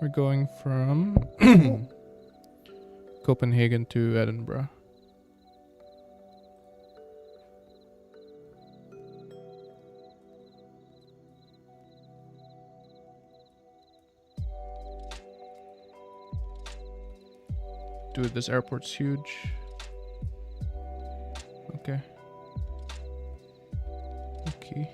We're going from Copenhagen to Edinburgh. Dude, this airport's huge. Okay. Okay.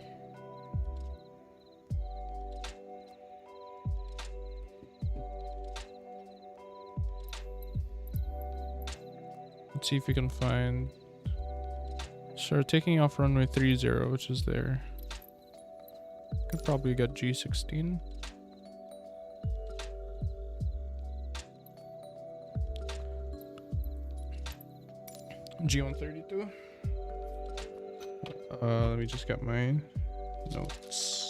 Let's see if we can find... Sure, taking off runway 30, which is there. Could probably get G16. G132. Let me just get my notes.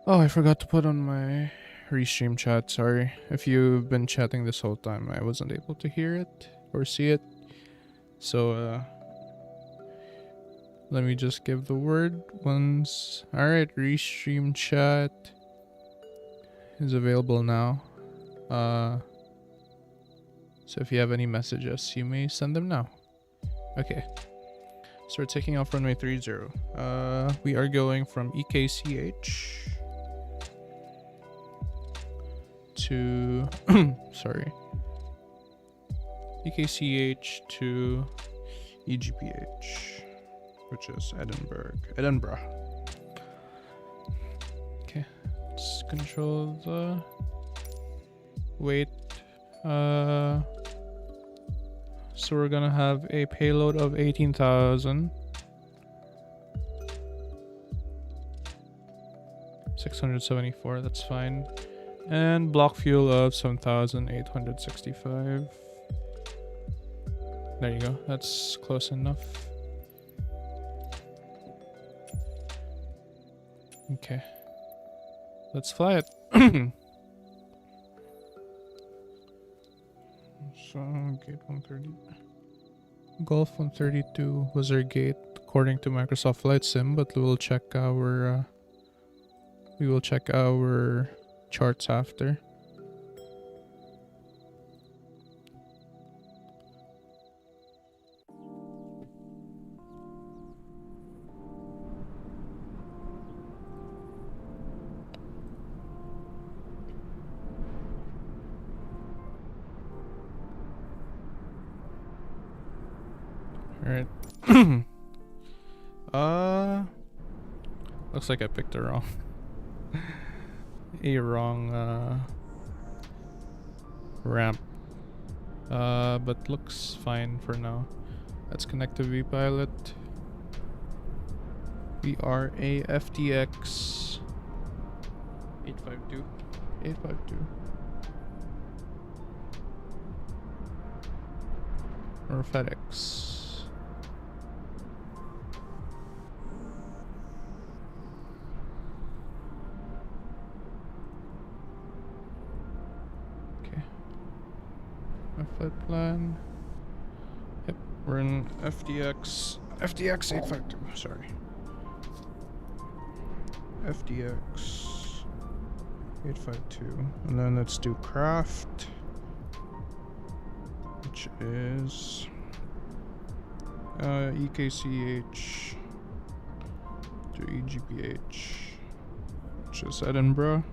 Oh, I forgot to put on my restream chat. Sorry. If you've been chatting this whole time, I wasn't able to hear it or see it. So, let me just give the word once. Alright, restream chat is available now. So if you have any messages, you may send them now. Okay. So we're taking off runway 30. We are going from EKCH to sorry. EKCH to EGPH, which is Edinburgh. Okay, let's control the weight. So we're gonna have a payload of 18,674. That's fine, and block fuel of 7,865. There you go. That's close enough. Okay, let's fly it. So gate 130, Golf 132 was our gate according to Microsoft Flight Sim, but we will check our charts after. Alright. Looks like I picked a wrong ramp. But looks fine for now. Let's connect to vPilot. We are a FTX 852. Or FedEx. My flight plan. Yep, we're in FTX 852. Sorry. FTX 852. And then let's do craft, which is EKCH to EGPH, which is Edinburgh.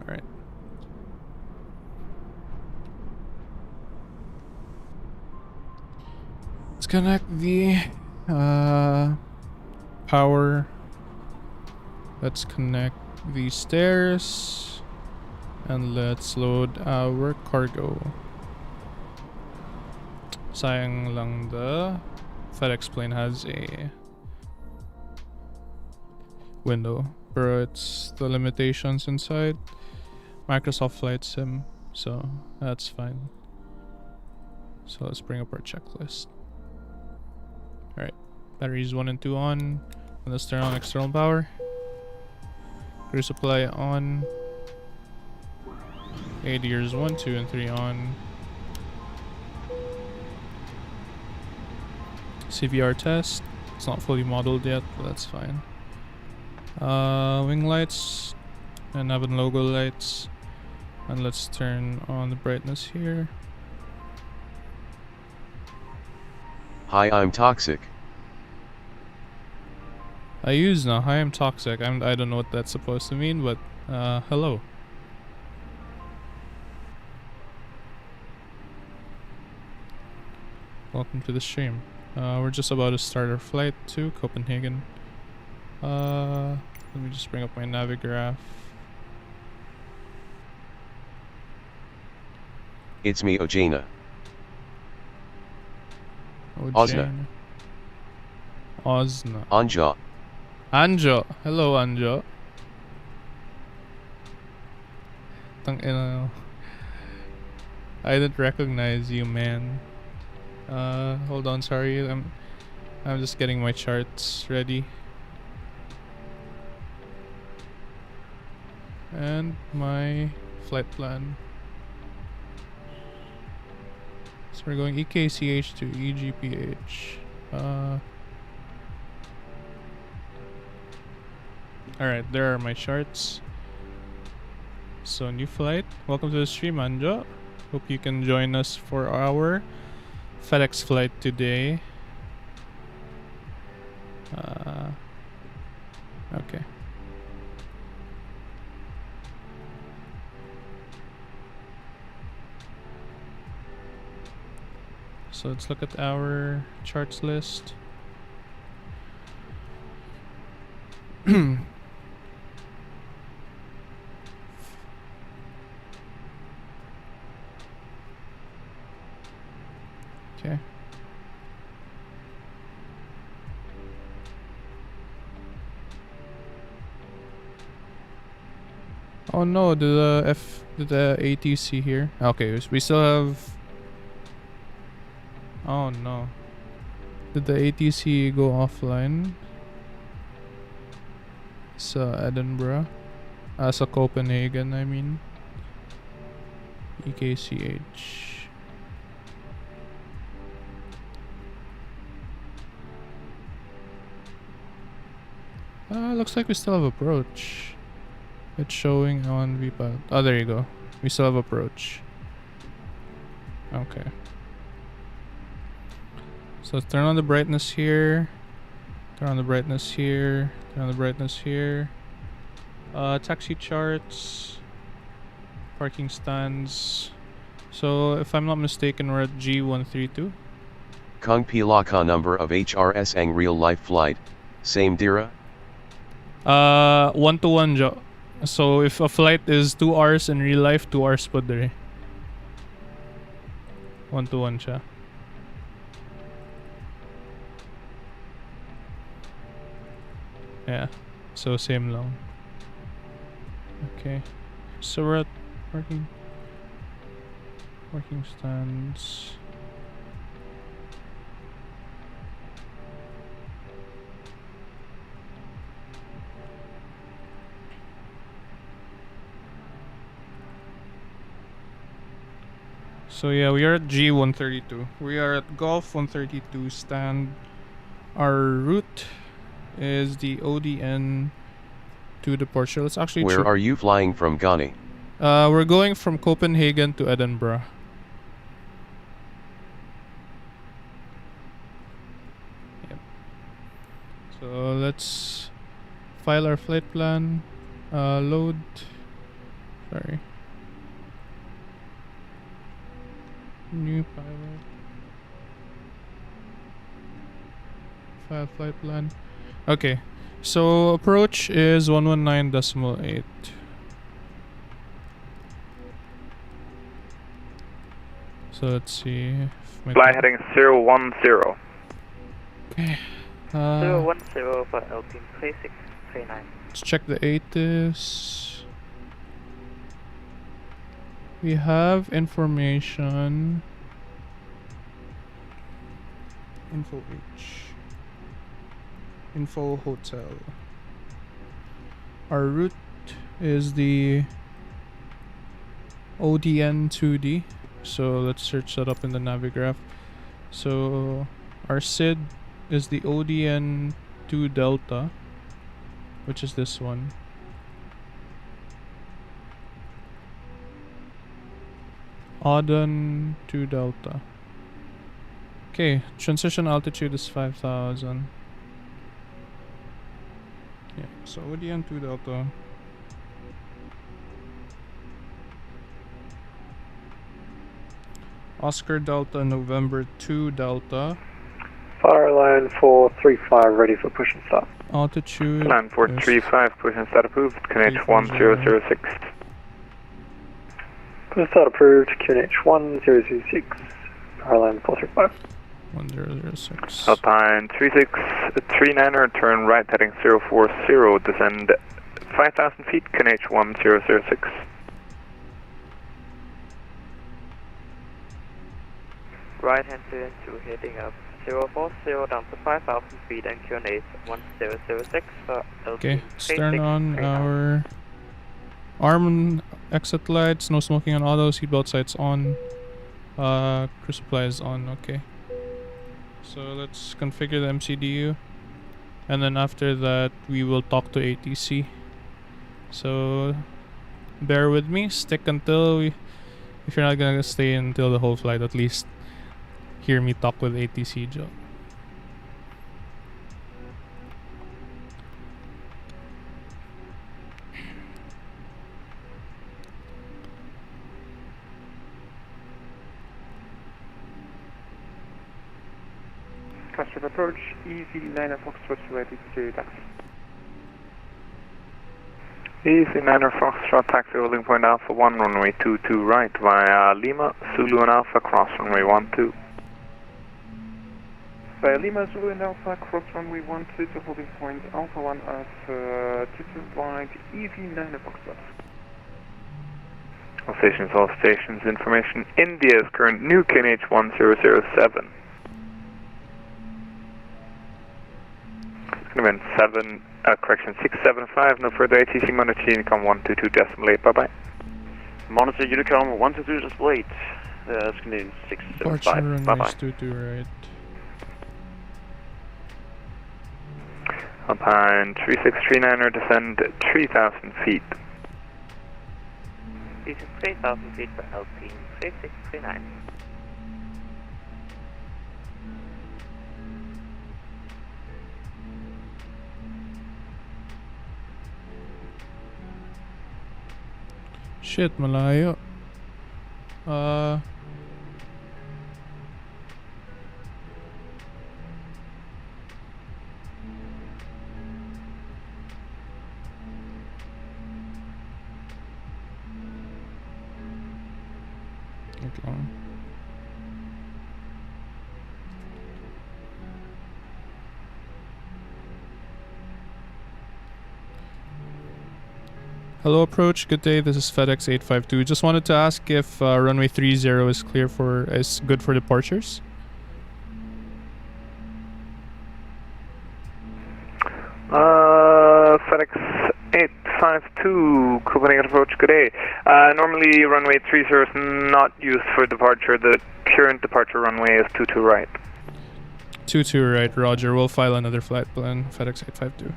Alright. Let's connect the power. Let's connect the stairs. And let's load our cargo. Sayang lang the FedEx plane has a window, but it's the limitations inside Microsoft Flight Sim, so that's fine. So let's bring up our checklist. Alright, batteries 1 and 2 on, and let's turn on external power. Crew supply on. 8 years 1, 2, and 3 on. CVR test. It's not fully modeled yet, but that's fine. Wing lights and Avan logo lights. And let's turn on the brightness here. Hi, I'm toxic. I use now. Hi, I'm toxic. I don't know what that's supposed to mean, but hello. Welcome to the stream. We're just about to start our flight to Copenhagen. Let me just bring up my Navigraph. It's me, Ojana. Osna. Osna. Anja. Anjo. Hello, Anjo. Tangina. I didn't recognize you, man. Hold on, sorry. I'm just getting my charts ready. And my flight plan. So we're going EKCH to EGPH. Alright, there are my charts. So new flight. Welcome to the stream, Anjo. Hope you can join us for our FedEx flight today. Okay. So let's look at our charts list. Okay. Oh no, the ATC here. Okay, we still have. Oh no. Did the ATC go offline? It's Edinburgh. So Copenhagen, I mean. EKCH. Looks like we still have approach. It's showing on VPAD. Oh, there you go. We still have approach. Okay. So let's turn on the brightness here. Turn on the brightness here. Turn on the brightness here. Taxi charts. Parking stands. So if I'm not mistaken, we're at G132. Kung Pilaka number of HRS ang real life flight. Same dira? 1-to-1 jo. So if a flight is 2 hours in real life, 2 hours po dire. 1-to-1 siya. Yeah. So same lang. Okay. So we're at parking stands. So yeah, we are at G132. We are at Golf 132 stand. Our route is the ODN to departure. Let's actually Where are you flying from, Ghani? We're going from Copenhagen to Edinburgh. Yep. So let's file our flight plan. Load. Sorry. New pilot. File flight plan. Okay. So approach is 119.8. So let's see. Fly heading 010. Okay. 010 for Alpine 3639. Let's check the ATIS. We have information. Info H. Info hotel. Our route is the ODN 2D. So let's search that up in the Navigraph. So our SID is the ODN 2 Delta, which is this one. ODN 2 Delta. Okay, transition altitude is 5,000. Yeah, so ODN 2 Delta. Oscar Delta, November 2 Delta. Fire line 435, ready for push and start. Altitude. Line 435, push and start approved. QNH 1006. Push and start approved. QNH 1006. Fire line 435. 1006. Alpine 3639er, turn right heading 040, descend 5,000 feet, QNH 1006. Right hand turn to heading up 040 down to 5,000 feet and QNH 1006 for LP. Okay, let's turn on our arm exit lights, no smoking on auto, seatbelt sights on, cruise supply is on, okay. So let's configure the MCDU, and then after that we will talk to ATC. So bear with me, stick until we, if you're not gonna stay until the whole flight, at least hear me talk with ATC, Joe. Customer approach, EZ9 Foxtrot ready to taxi. EZ9 Foxtrot taxi holding point Alpha 1, runway 22 right via Lima, Zulu and Alpha, cross runway 12. Via Lima, Zulu and Alpha, cross runway 12 to holding point Alpha 1 Alpha 22 right, EZ9 Foxtrot. All stations, information. India's current new QNH 1007. Event 675, no further ATC, monitor Unicom 122.8, bye bye. Monitor Unicom 122.8, Scandinavian 675, bye bye. 22 right. Alpine 3639er, descend 3,000 feet. This is 3,000 feet for Alpine 3639. Shit, malayo. Wait lang. Hello, approach. Good day. This is FedEx 852. Just wanted to ask if runway 30 is clear is good for departures. FedEx 852, Copenhagen approach. Good day. Normally runway 30 is not used for departure. The current departure runway is 22 right. 22 right, Roger. We'll file another flight plan. FedEx 852.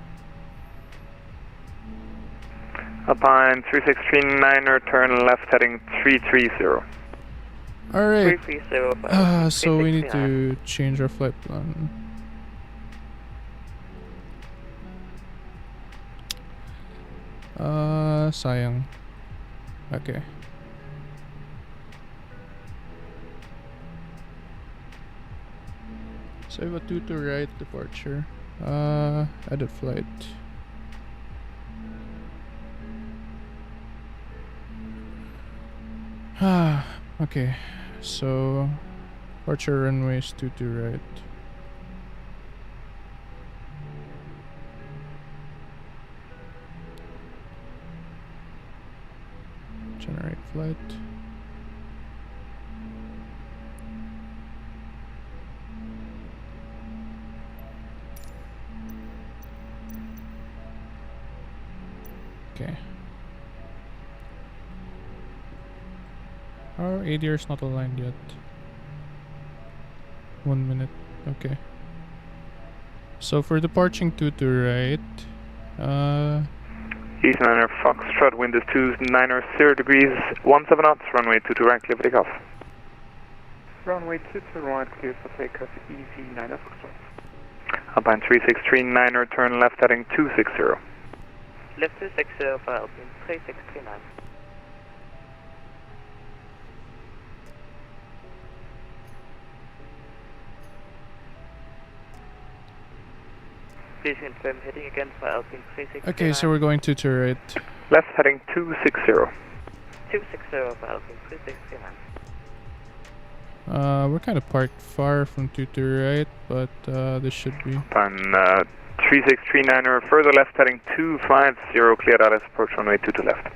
Alpine 3639er, turn left heading 330. Alright. 330. So we need to change our flight plan. Sayang. Okay. So I have a 22 right departure. Edit flight. Okay, so departure runway is 22 right. Generate flight. Okay. Our ADR is not aligned yet. 1 minute. Okay. So for departing 2 to right, East 9er Foxtrot, wind is 29er 0 degrees, 17 knots, runway 22 right, clear for takeoff. Runway 22 right, clear for takeoff, easy 9er Foxtrot. Alpine 3639er, turn left heading 260. Left 260 for Alpine 3639. Please confirm heading again for Alpine 3639. okay, so we're going 2 to right. Left heading 260. 260 for Alpine 3639. We're kind of parked far from 2 to right, but this should be. Alpine 3639er, further left heading 250, cleared out as approach runway 2 to left.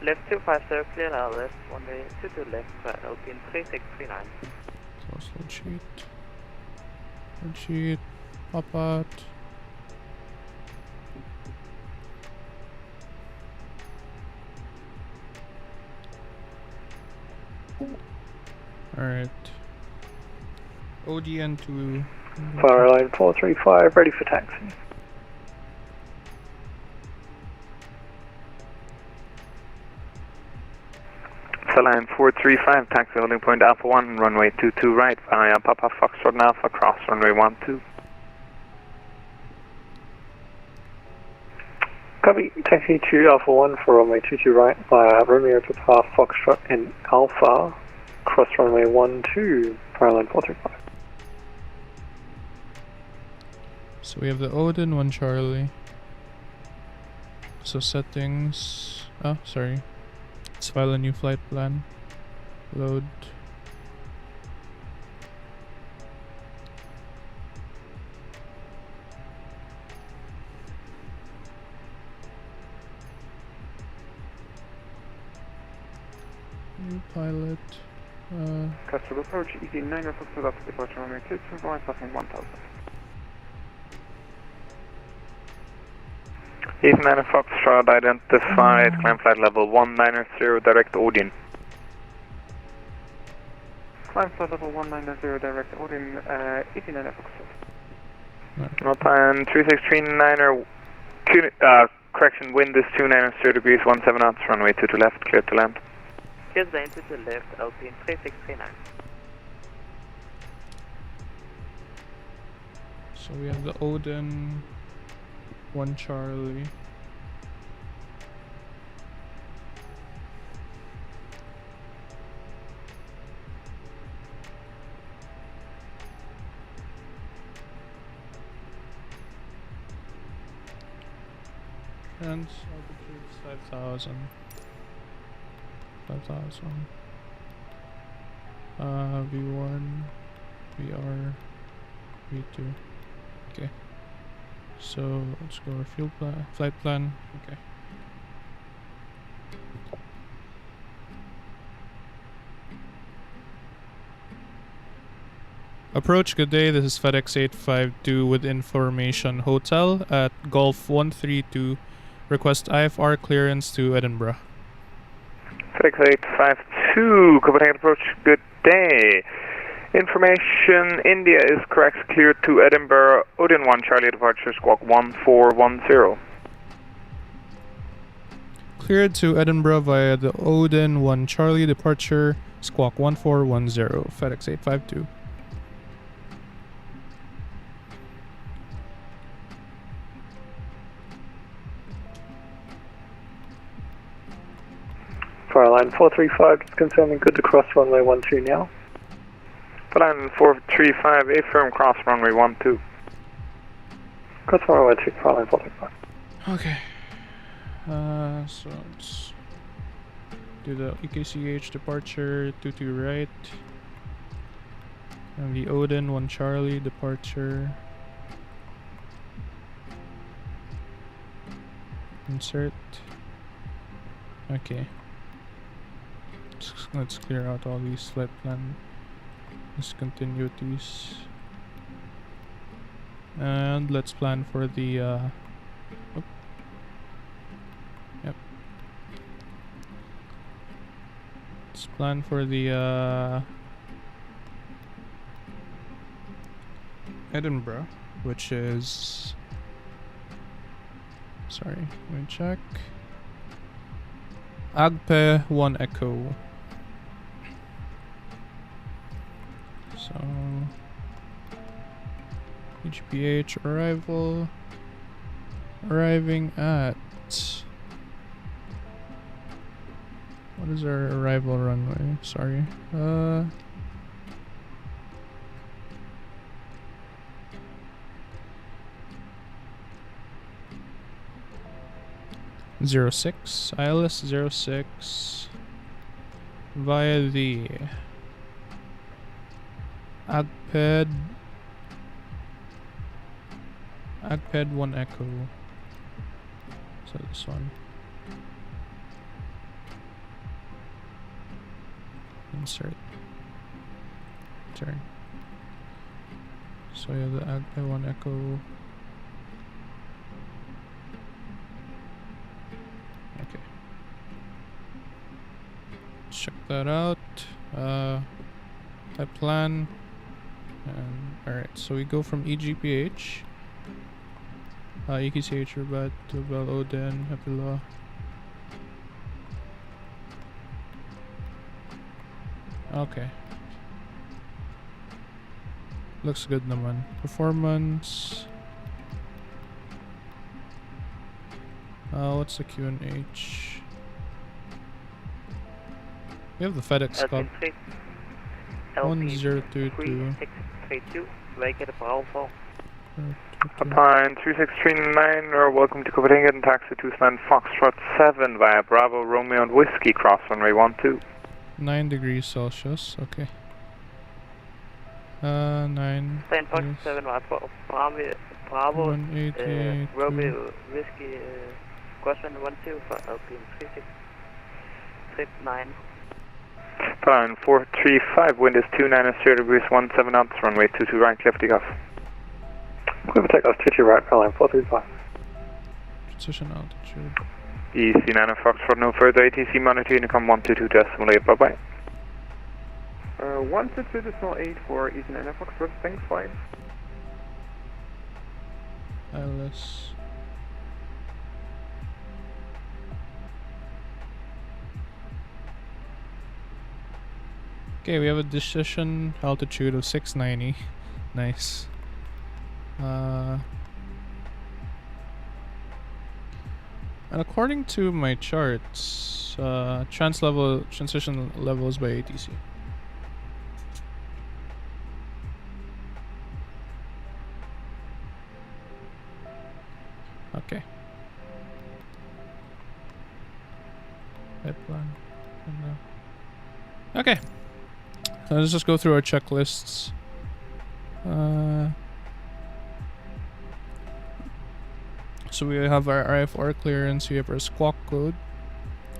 Left 250, clear out left, runway 2 to left for Alpine 3639. Close load sheet. Load sheet. Pop out. Alright. ODN to Fire line 435, ready for taxi. Line 435, taxi holding point Alpha 1, runway 22 right, via Papa Foxtrot and Alpha, cross runway 12. Copy, taxi to Alpha 1 for runway 22 right via Romeo Papa Foxtrot and Alpha, cross runway 12, fire line 435. So we have the Odin, 1 Charlie. So settings. Oh, sorry. Let's file a new flight plan. Load. New pilot. Customer approach, easy 9er Foxtrot, departure runway 22 right, passing 1000. East 9er Foxtrot identified, climb flight level 190, direct Odin. Climb flight level 190, direct Odin, 89er Foxtrot. Alpine 3639er, correction, wind is 290 degrees, 17 knots, runway 2 to left, clear to land. Here's lane 2 to left, Alpine 3639. So we have the Odin, 1 Charlie. And altitude 5,000. 5,000. V1, VR, V2. Okay. So let's go our fuel plan, flight plan. Okay. Approach, good day. This is FedEx 852 with information hotel at Golf 132. Request IFR clearance to Edinburgh. FedEx 852, Copenhagen approach, good day. Information, India is correct, cleared to Edinburgh, Odin 1 Charlie, departure squawk 1410. Cleared to Edinburgh via the Odin 1 Charlie, departure squawk 1410, FedEx 852. Fire line 435, just confirming good to cross runway 12 now. Line 435, affirm cross runway 12. Cross runway 12, fire line 435. Okay. So let's do the EKCH departure 22 right. And the Odin 1 Charlie departure. Insert. Okay. Let's clear out all these flight plan discontinuities. And let's plan for the yep. plan for the Edinburgh, which is, sorry, let me check. Agpe 1 Echo. So HPH arriving at, what is our arrival runway? Sorry. 06, ILS 06 via the Agped 1 Echo. So this one. Insert. Turn. So you have the Agped 1 Echo. Okay. Check that out. I plan. And alright, so we go from EGPH. EKCH Rabat to Bel Odin, Hapila. Okay. Looks good naman. Performance. What's the QNH? We have the FedEx Cup. 1022. 3632, make it a Bravo. Upon 3639, welcome to Copenhagen, taxi 29 Foxtrot 7 via Bravo, Romeo and Whiskey, cross runway 12. 9 degrees Celsius, okay. 9. Stand Foxtrot 7 via Bravo, 188. Romeo, Whiskey, cross runway 12 for LPM 3639. Upon 435, wind is 29 degrees 17 knots, runway 22 right, clear for takeoff. Clear for takeoff, 22 right, airline 435. Transition altitude. EC9 Foxtrot, no further ATC, monitor Unicom 122.8, bye bye. 122.8 for EC9 Foxtrot, thanks, flight. ILS. Okay, we have a decision altitude of 690. Nice. And according to my charts, transition level is by ATC. Okay. Headplan. Okay. Let's just go through our checklists. So we have our IFR clearance, we have our squawk code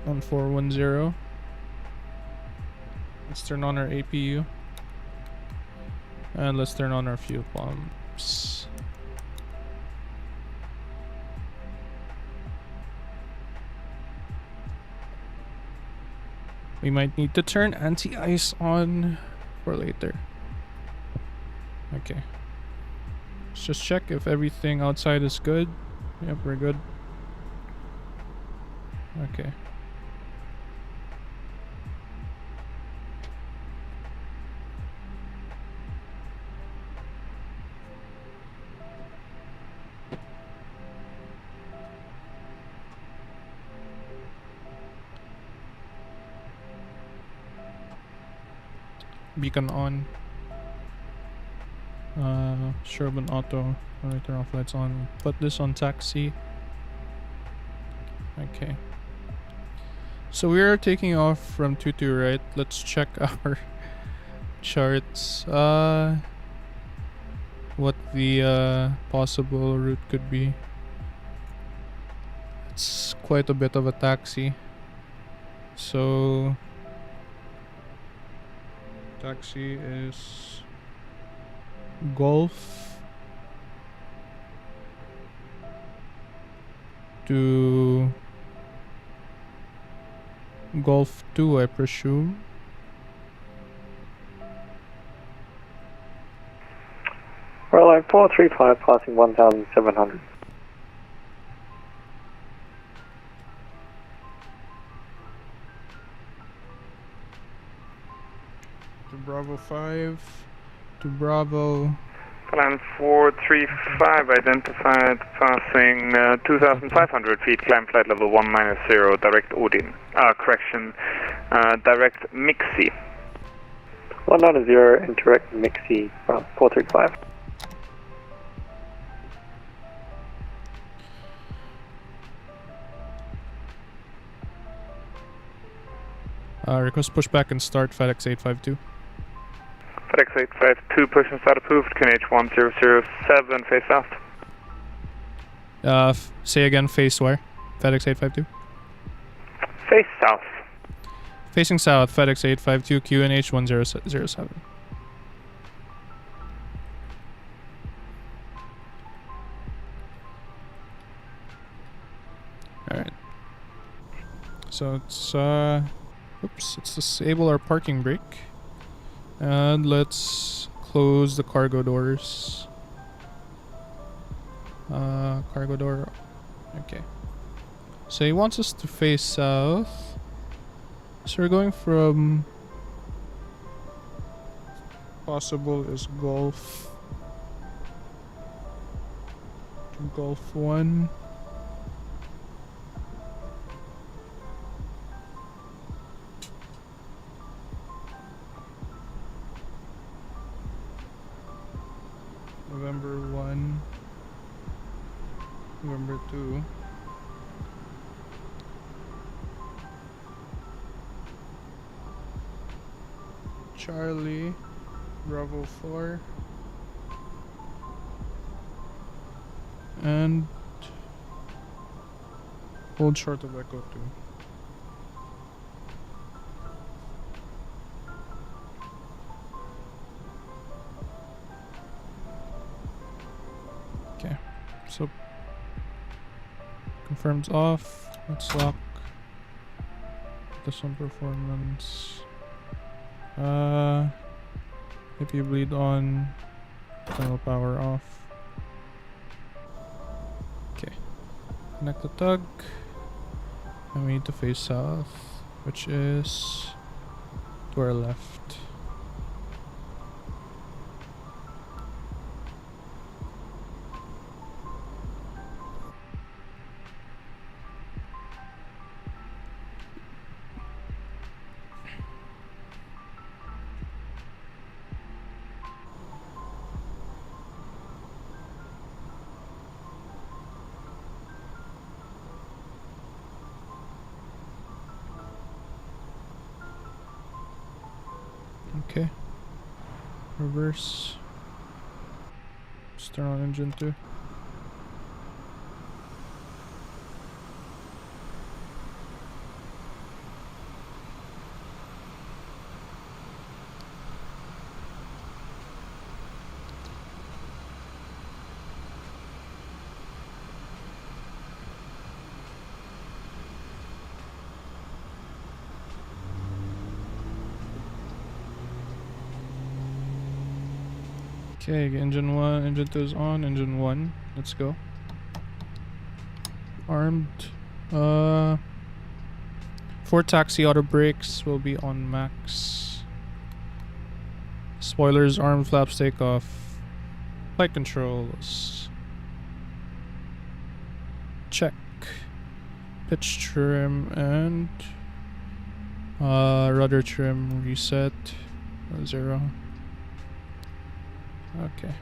on 410. Let's turn on our APU. And let's turn on our fuel pumps. We might need to turn anti-ice on for later. Okay. Let's just check if everything outside is good. Yep, we're good. Okay. Beacon on. Sherburne auto. Turn off lights on. Put this on taxi. Okay. So we are taking off from 22 right. Let's check our charts. What the possible route could be. It's quite a bit of a taxi. So taxi is Golf to Golf 2, I presume. 435 passing 1,700. To Bravo 5. To Bravo. Climb 435 identified passing 2,500 feet, climb flight level 190, direct Odin. Direct Mixie. 190 and direct Mixie, 435. Request pushback and start FedEx 852. FedEx 852, push and start approved, QNH 1007, face south. Say again, face where? FedEx 852? Face south. Facing south, FedEx 852, QNH 1007. Alright. So it's, let's disable our parking brake. And let's close the cargo doors. Cargo door. Okay. So he wants us to face south. So we're going from... Possible is Gulf. To Gulf 1. November 1, November 2, Charlie, Bravo 4, and hold short of Echo 2. Okay, so confirms off. Let's lock this on performance. If you bleed on, tunnel power off. Okay, connect the tug, and we need to face south, which is to our left. Okay, reverse. Let's turn on engine 2. Okay, engine 1, engine 2 is on, engine 1, let's go. Armed. 4 taxi auto brakes will be on max. Spoilers, arm flaps take off. Flight controls. Check. Pitch trim and rudder trim reset. 0. Okay.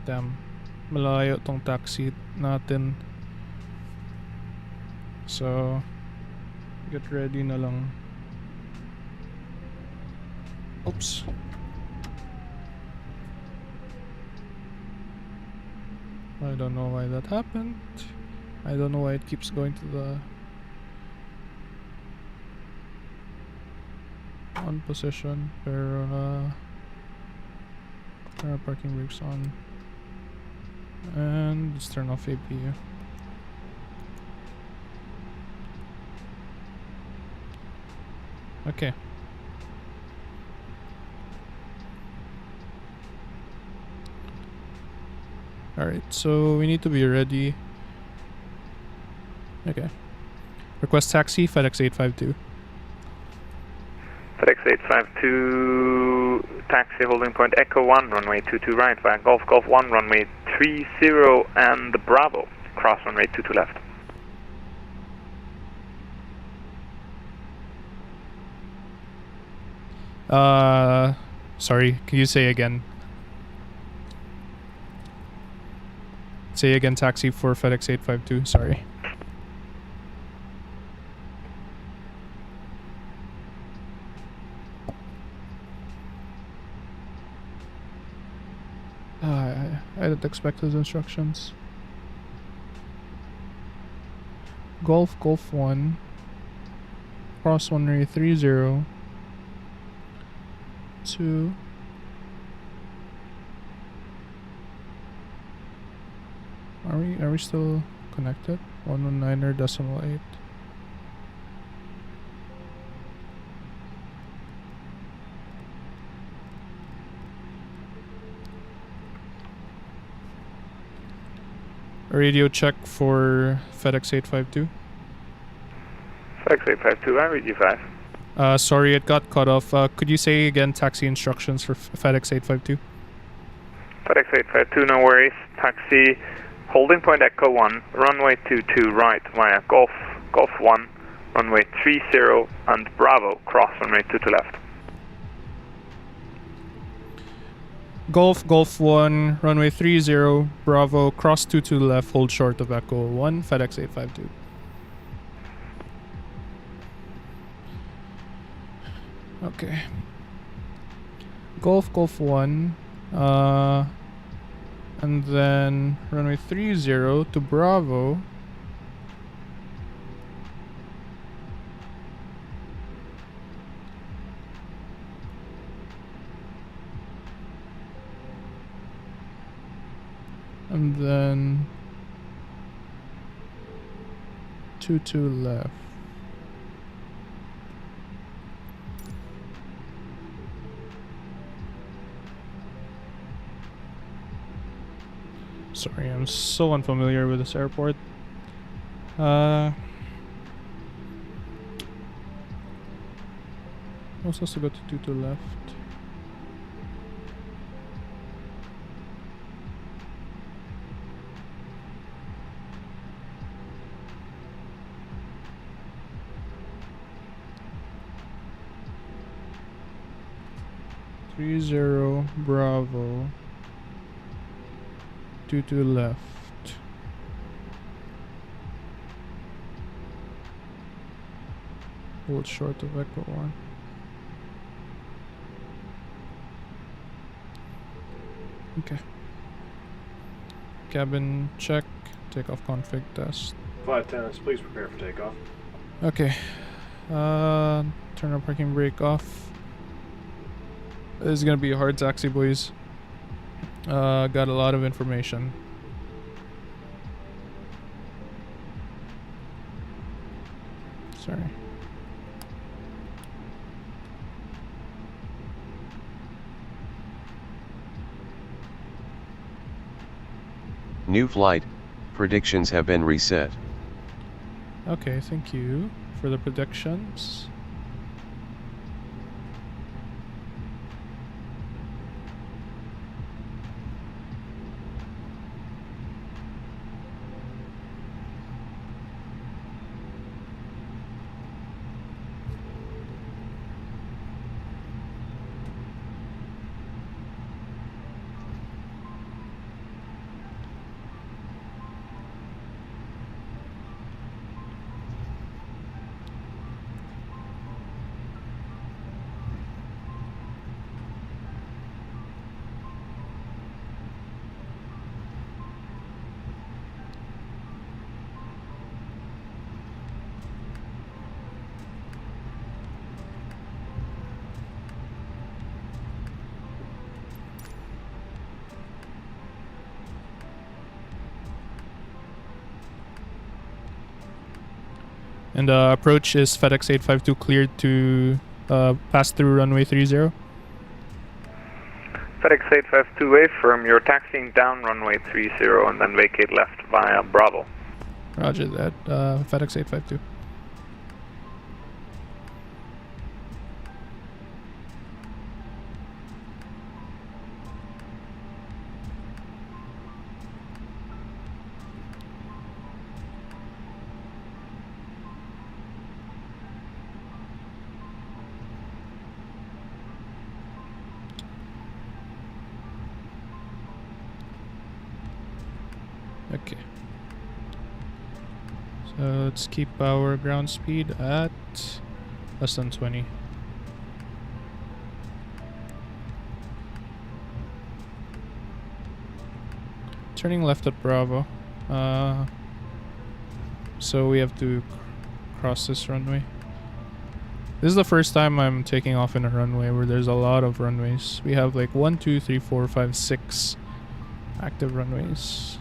Damn. Malayo tong taxi natin. So, get ready na lang. Oops. I don't know why that happened. I don't know why it keeps going to the on position, pero turn our parking brakes on, and let's turn off APU. Okay, Alright, so we need to be ready. Okay. Request taxi, FedEx 852. FedEx 852, taxi holding point Echo 1, runway 22 right, via Golf 1, runway 30 and Bravo, cross runway 22 left. Sorry, can you say again? Say again, taxi for FedEx 852, sorry. I didn't expect those instructions. Golf 1, cross runway 30, 2. Are we still connected? 119.8. Radio check for FedEx 852. FedEx 852, I read you 5. Sorry, it got cut off. Could you say again taxi instructions for FedEx 852? FedEx 852, no worries. Taxi, holding point Echo 1, runway 22 right via Golf 1, runway 30 and Bravo, cross runway 22 left. Golf 1, runway 30, Bravo, cross 22 left, hold short of Echo 1, FedEx 852. Okay. Golf 1, and then runway 30 to Bravo. And then 22 left. Sorry, I'm so unfamiliar with this airport. I was supposed to go to 22 left. Bravo. 22 left. Hold short of Echo 1. Okay. Cabin check. Takeoff config test. Flight attendants, please prepare for takeoff. Okay. Turn our parking brake off. This is gonna be a hard taxi, boys. Got a lot of information. Sorry. New flight, predictions have been reset. Okay, thank you for the predictions. And approach is FedEx 852 cleared to pass through runway 30. FedEx 852, affirm you're taxiing down runway 30 and then vacate left via Bravo. Roger that. FedEx 852. Okay. So let's keep our ground speed at less than 20. Turning left at Bravo. So we have to cross this runway. This is the first time I'm taking off in a runway where there's a lot of runways. We have like 1, 2, 3, 4, 5, 6 active runways.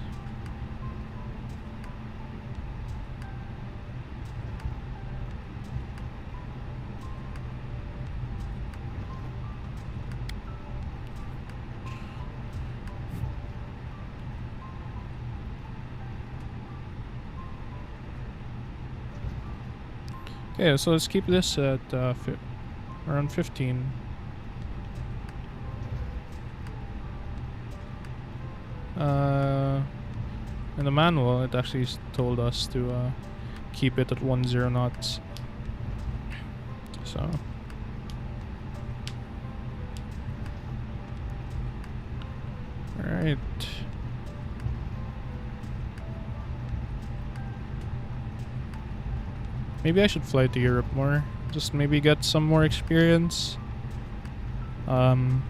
Okay, so let's keep this at around 15. In the manual, it actually told us to keep it at 10 knots. So. Alright. Maybe I should fly to Europe more. Just maybe get some more experience. Yeah.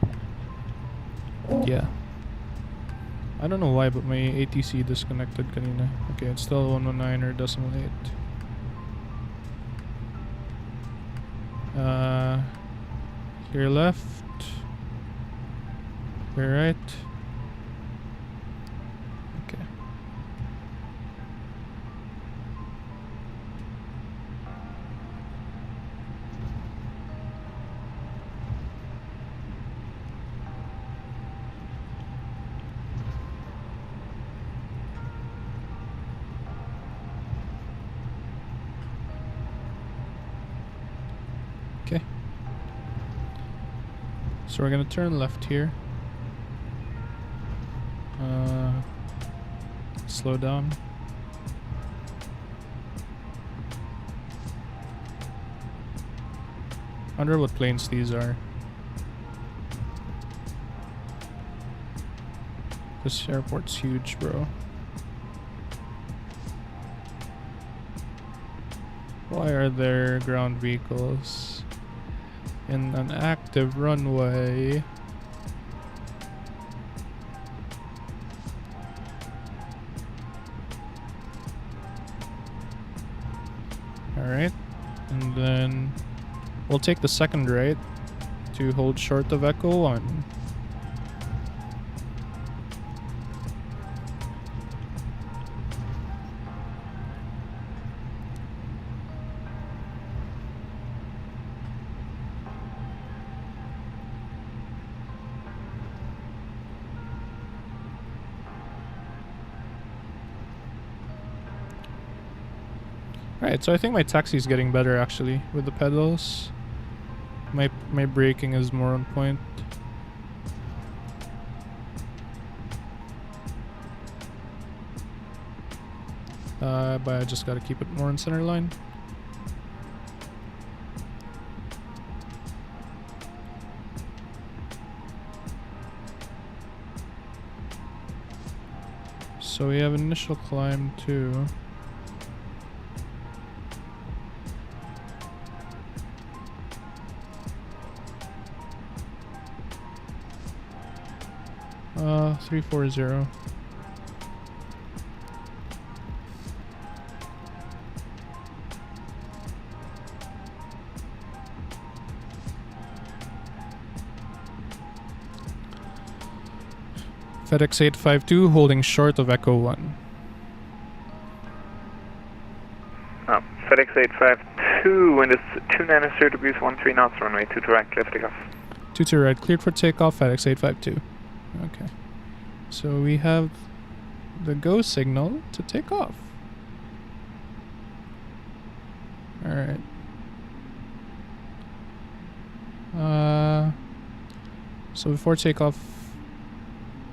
I don't know why, but my ATC disconnected kanina. Okay, it's still 119 or decimal 8. Here left. Here right. Okay. Okay. So we're gonna turn left here. Slow down. Wonder what planes these are. This airport's huge, bro. Why are there ground vehicles in an active runway? Alright, and then we'll take the second right to hold short of Echo 1. Alright, so I think my taxi is getting better actually with the pedals. My braking is more on point. But I just gotta keep it more in center line. So we have initial climb too. Uh, 340. FedEx 852 holding short of Echo 1. FedEx 852, wind is 29 degrees 13 knots, runway 2 direct, lifting off. 22 right, cleared for takeoff, FedEx 852. Okay. So we have the go signal to take off. Alright. So before takeoff,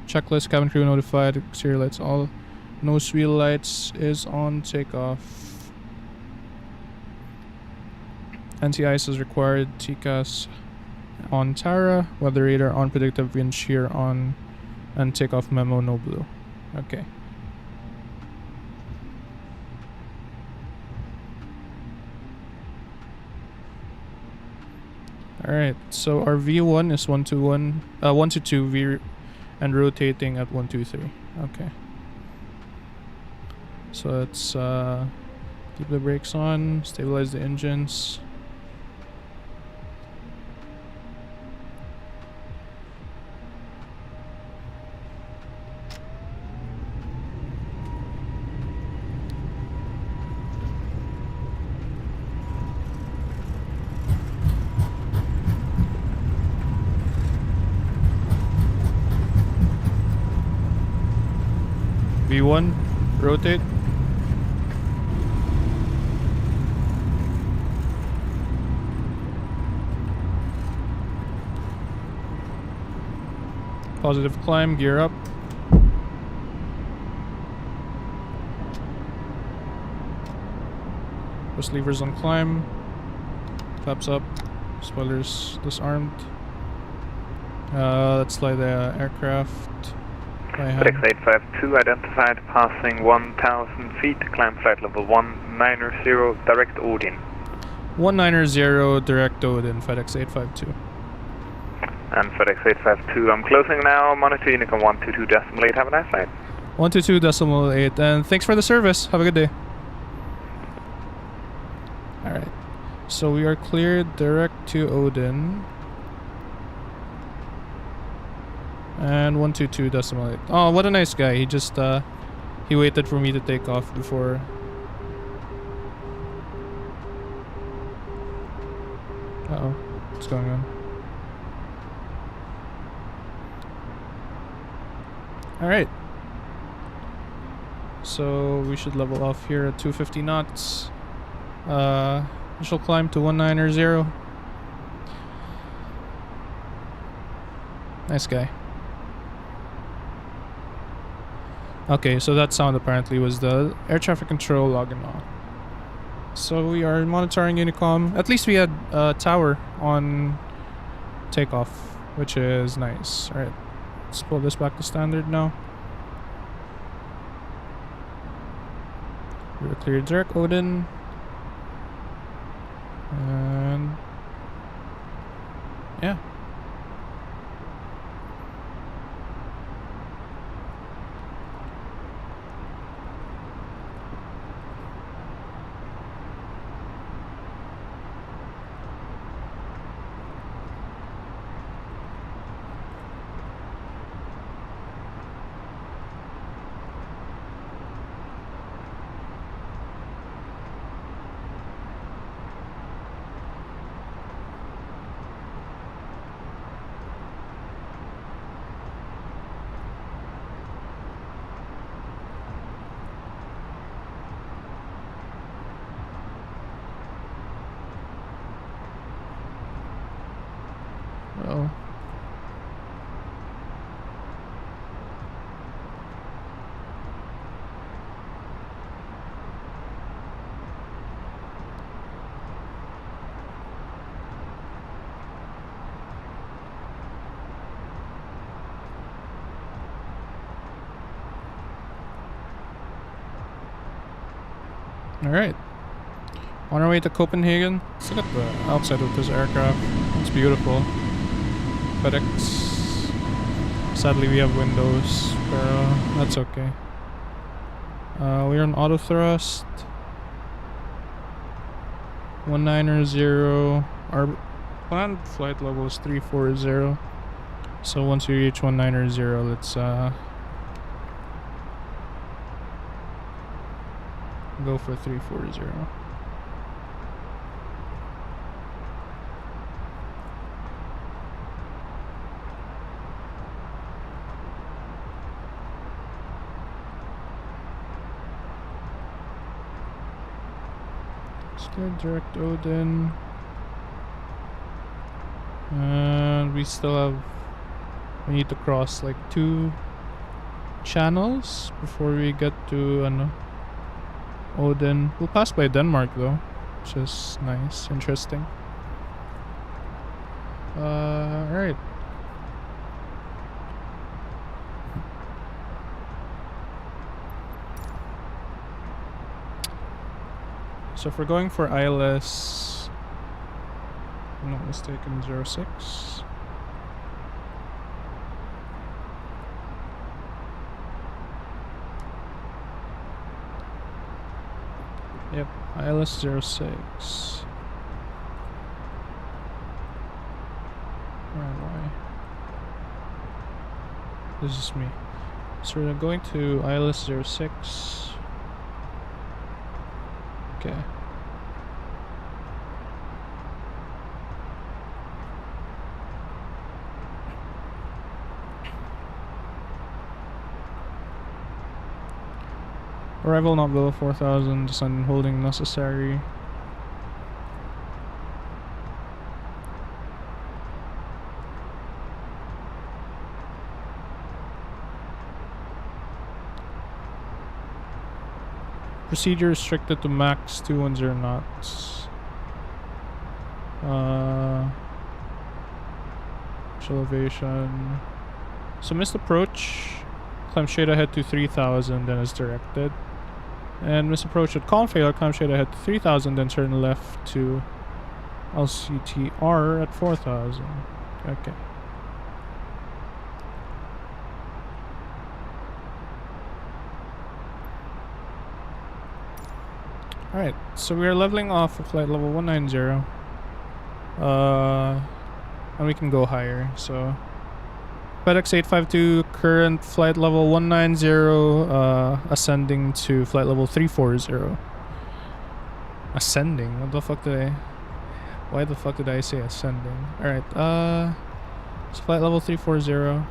checklist, cabin crew notified, exterior lights all, nose wheel lights is on takeoff. Anti-ice is required, TCAS on Tara, weather radar on, predictive wind shear on, and takeoff memo no blue. Okay. Alright, so our V1 is 122 V and rotating at 123. Okay. So let's keep the brakes on, stabilize the engines. V1, rotate. Positive climb, gear up. Push levers on climb. Flaps up. Spoilers disarmed. Let's fly the aircraft. FedEx 852 identified passing 1,000 feet, climb flight level 190, direct Odin. 190, direct Odin, FedEx 852. And FedEx 852, I'm closing now, monitor Unicom 122.8, have a nice flight. 122.8, and thanks for the service, have a good day. Alright, so we are cleared direct to Odin. And 122.8. Oh, what a nice guy. He just, he waited for me to take off before. Uh-oh. What's going on? Alright. So, we should level off here at 250 knots. Initial climb to 190. Nice guy. Okay, so that sound apparently was the air traffic control logging on. So we are monitoring Unicom. At least we had a tower on takeoff, which is nice. Alright, let's pull this back to standard now. We're cleared direct Odin. And yeah. Uh-oh. Alright. On our way to Copenhagen. Let's look at the outside of this aircraft. It's beautiful. FedEx. Sadly we have windows, but that's okay. We're on auto thrust. 190. Our planned flight level is 340. So once we reach 190, let's go for 340. Clear direct Odin. And we still have... We need to cross like 2 channels before we get to Odin. We'll pass by Denmark though, which is nice, interesting. Alright. So if we're going for ILS, if I'm not mistaken, 06. Yep, ILS 06. Where am I? This is me. So we're going to ILS 06. Okay. Arrival not below 4,000, descent holding necessary. Procedure restricted to max 210 knots. Elevation. So missed approach. Climb straight ahead to 3,000, then as directed. And missed approach at calm failure. Climb straight ahead to 3,000, then turn left to LCTR at 4,000. Okay. Alright, so we are leveling off of flight level 190. And we can go higher, so... FedEx 852, current flight level 190, ascending to flight level 340. Ascending? What the fuck did I... Why the fuck did I say ascending? Alright, it's flight level 340.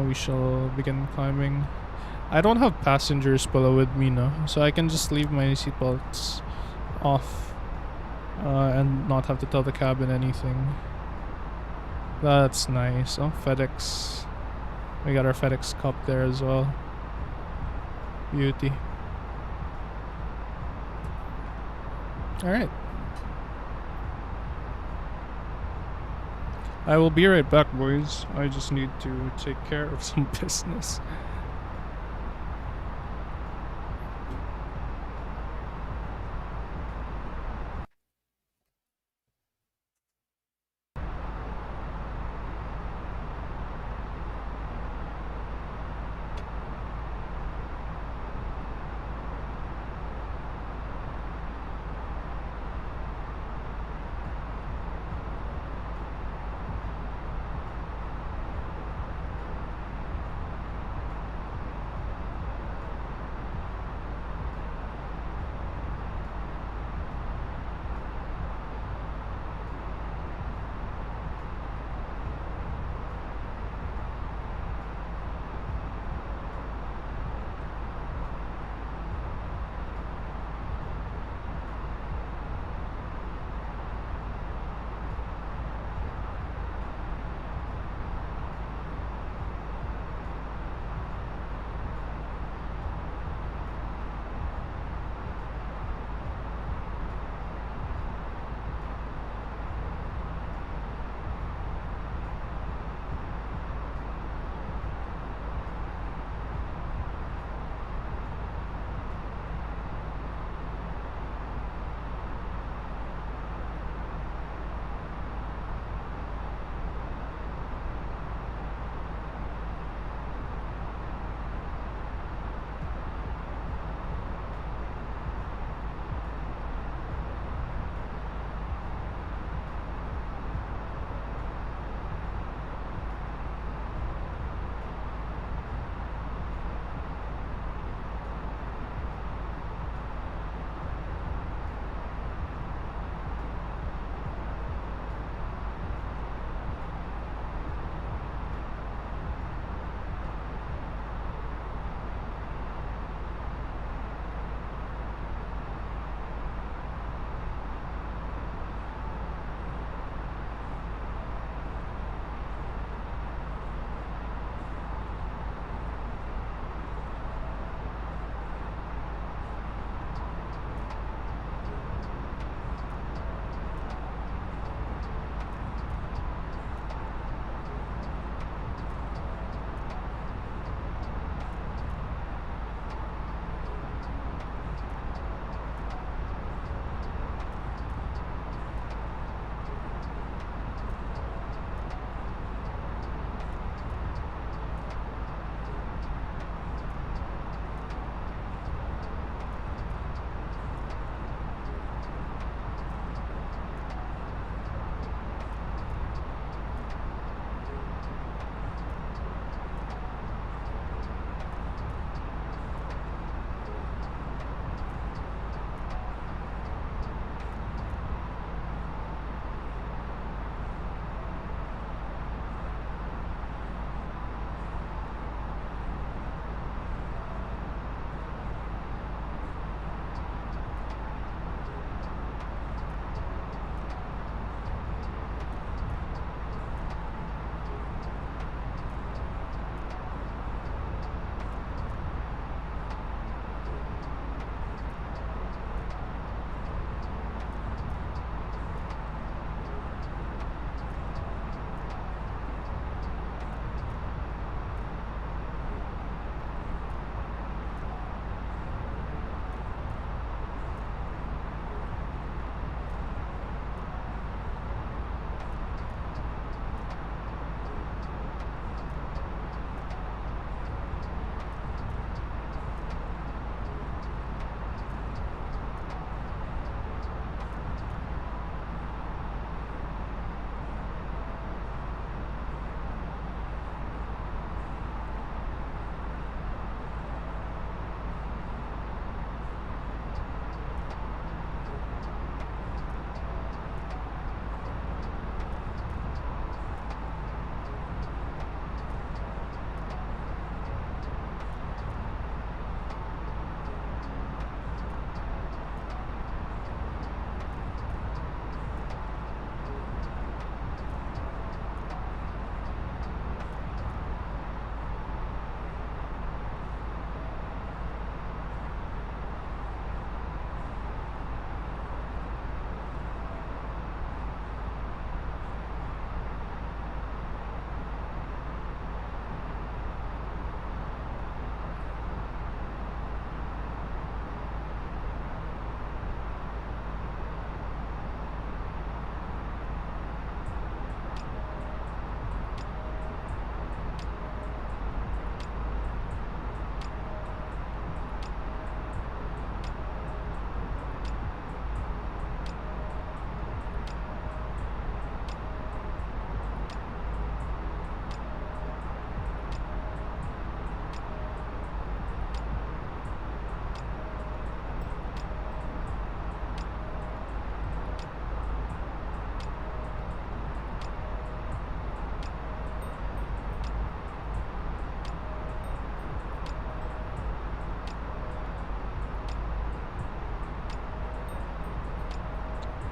We shall begin climbing. I don't have passengers below with me now, so I can just leave my seatbelts off and not have to tell the cabin anything. That's nice. Oh, FedEx. We got our FedEx cup there as well. Beauty. Alright. I will be right back, boys. I just need to take care of some business.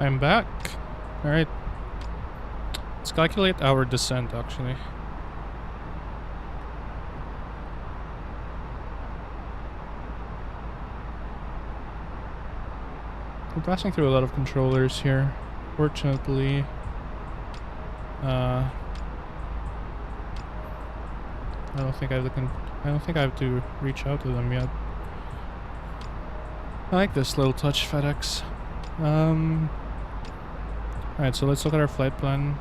I'm back. Alright. Let's calculate our descent actually. We're passing through a lot of controllers here. Fortunately, I don't think I have to reach out to them yet. I like this little touch FedEx. Alright, so let's look at our flight plan.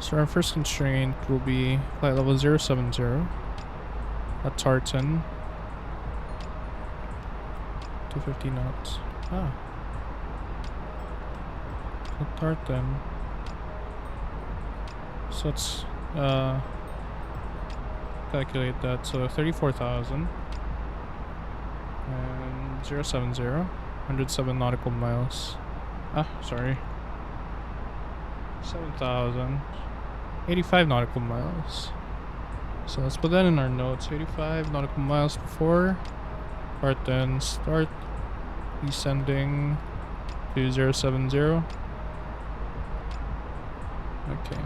So our first constraint will be flight level 070 at Tartan. 250 knots. Ah. At Tartan. So let's calculate that. So 34,000 and 070, 107 nautical miles. Ah, sorry. 7,000, 85 nautical miles. So let's put that in our notes. 85 nautical miles before Tartan. Start descending to 070. Okay.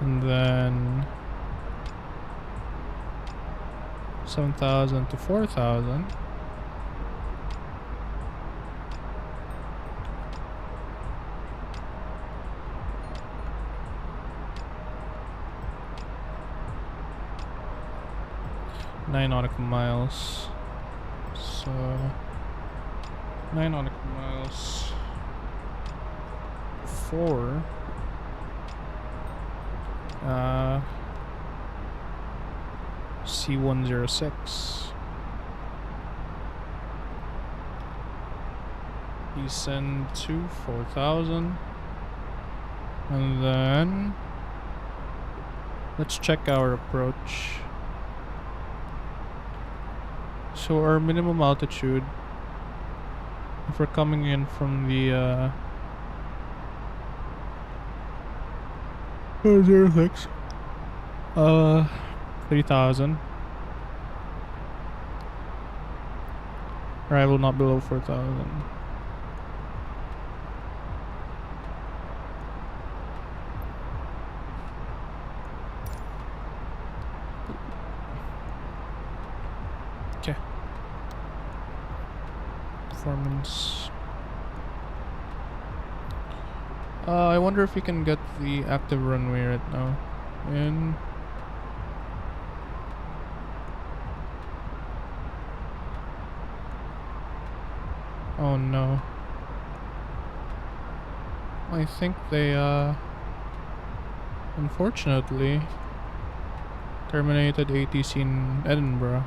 And then 7,000 to 4,000. Nine nautical miles. So 9 nautical miles. 4. C106. Descend to 4,000. And then let's check our approach. So our minimum altitude, if we're coming in from the 06, 3,000. Arrival not below 4,000. Okay. Performance. I wonder if we can get the active runway right now. In. Oh no. I think they unfortunately terminated ATC in Edinburgh.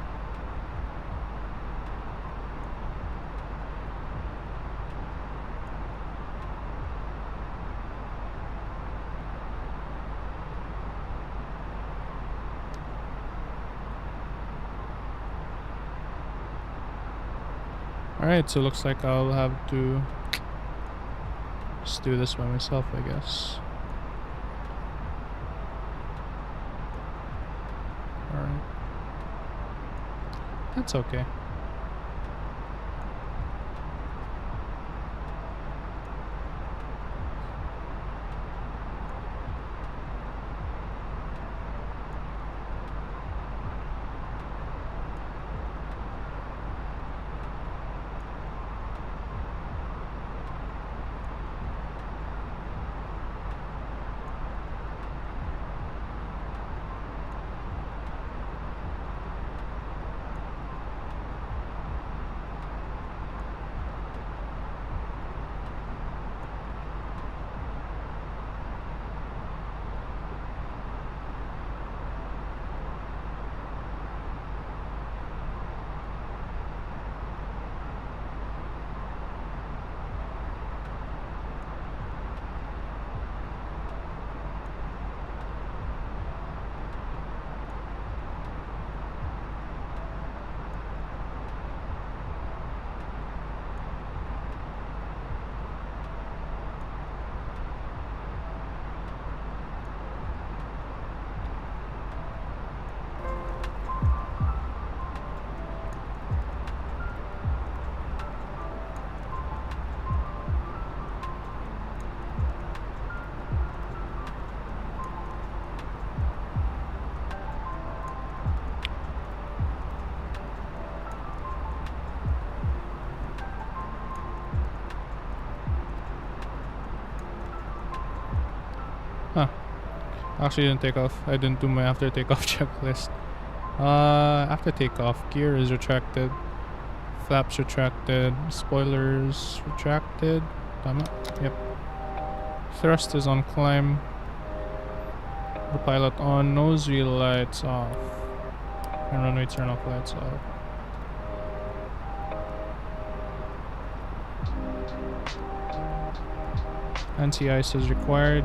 Alright, so looks like I'll have to just do this by myself, I guess. Alright. That's okay. Huh. Actually didn't take off. I didn't do my after takeoff checklist. After takeoff, gear is retracted. Flaps retracted. Spoilers retracted. Tama? Yep. Thrust is on climb. The pilot on. Nose wheel lights off. And runway turn off lights off. Anti-ice is required.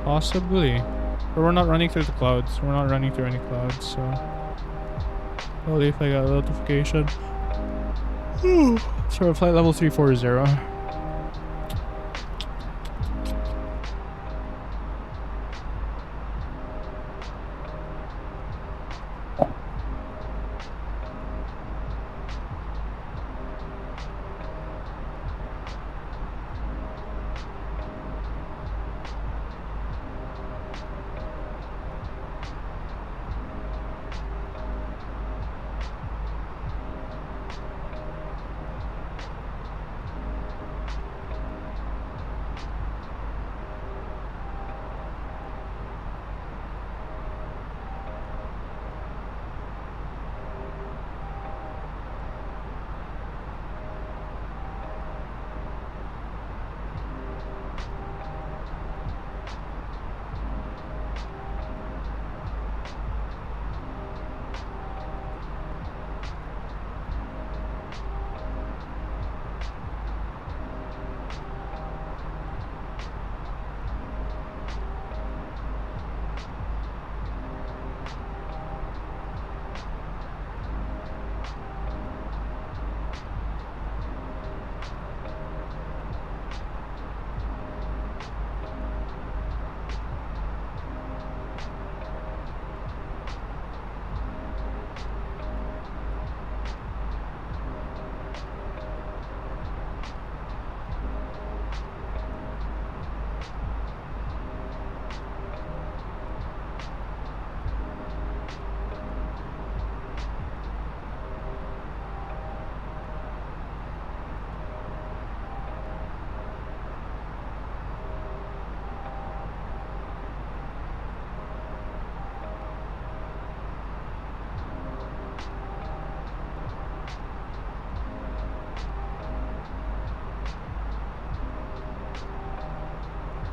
Possibly. But we're not running through the clouds. We're not running through any clouds, so... Only if I got a notification. So flight level 340.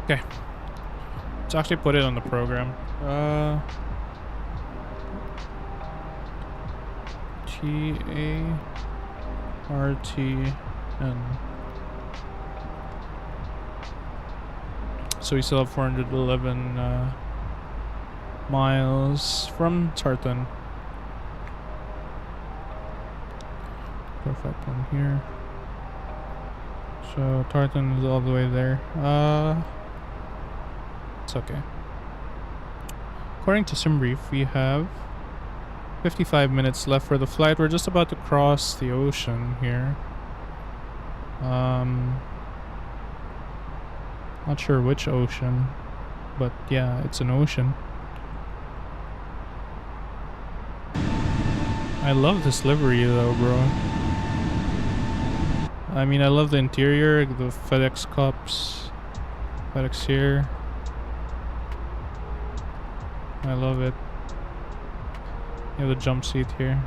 Okay. Let's actually put it on the program. TARTN. So we still have 411 miles from Tartan. Perfect one here. So Tartan is all the way there. It's okay. According to SimBrief, we have 55 minutes left for the flight. We're just about to cross the ocean here. Not sure which ocean, but yeah, it's an ocean. I love this livery though, bro. I mean, I love the interior, the FedEx cups, FedEx here. I love it. You have the jump seat here.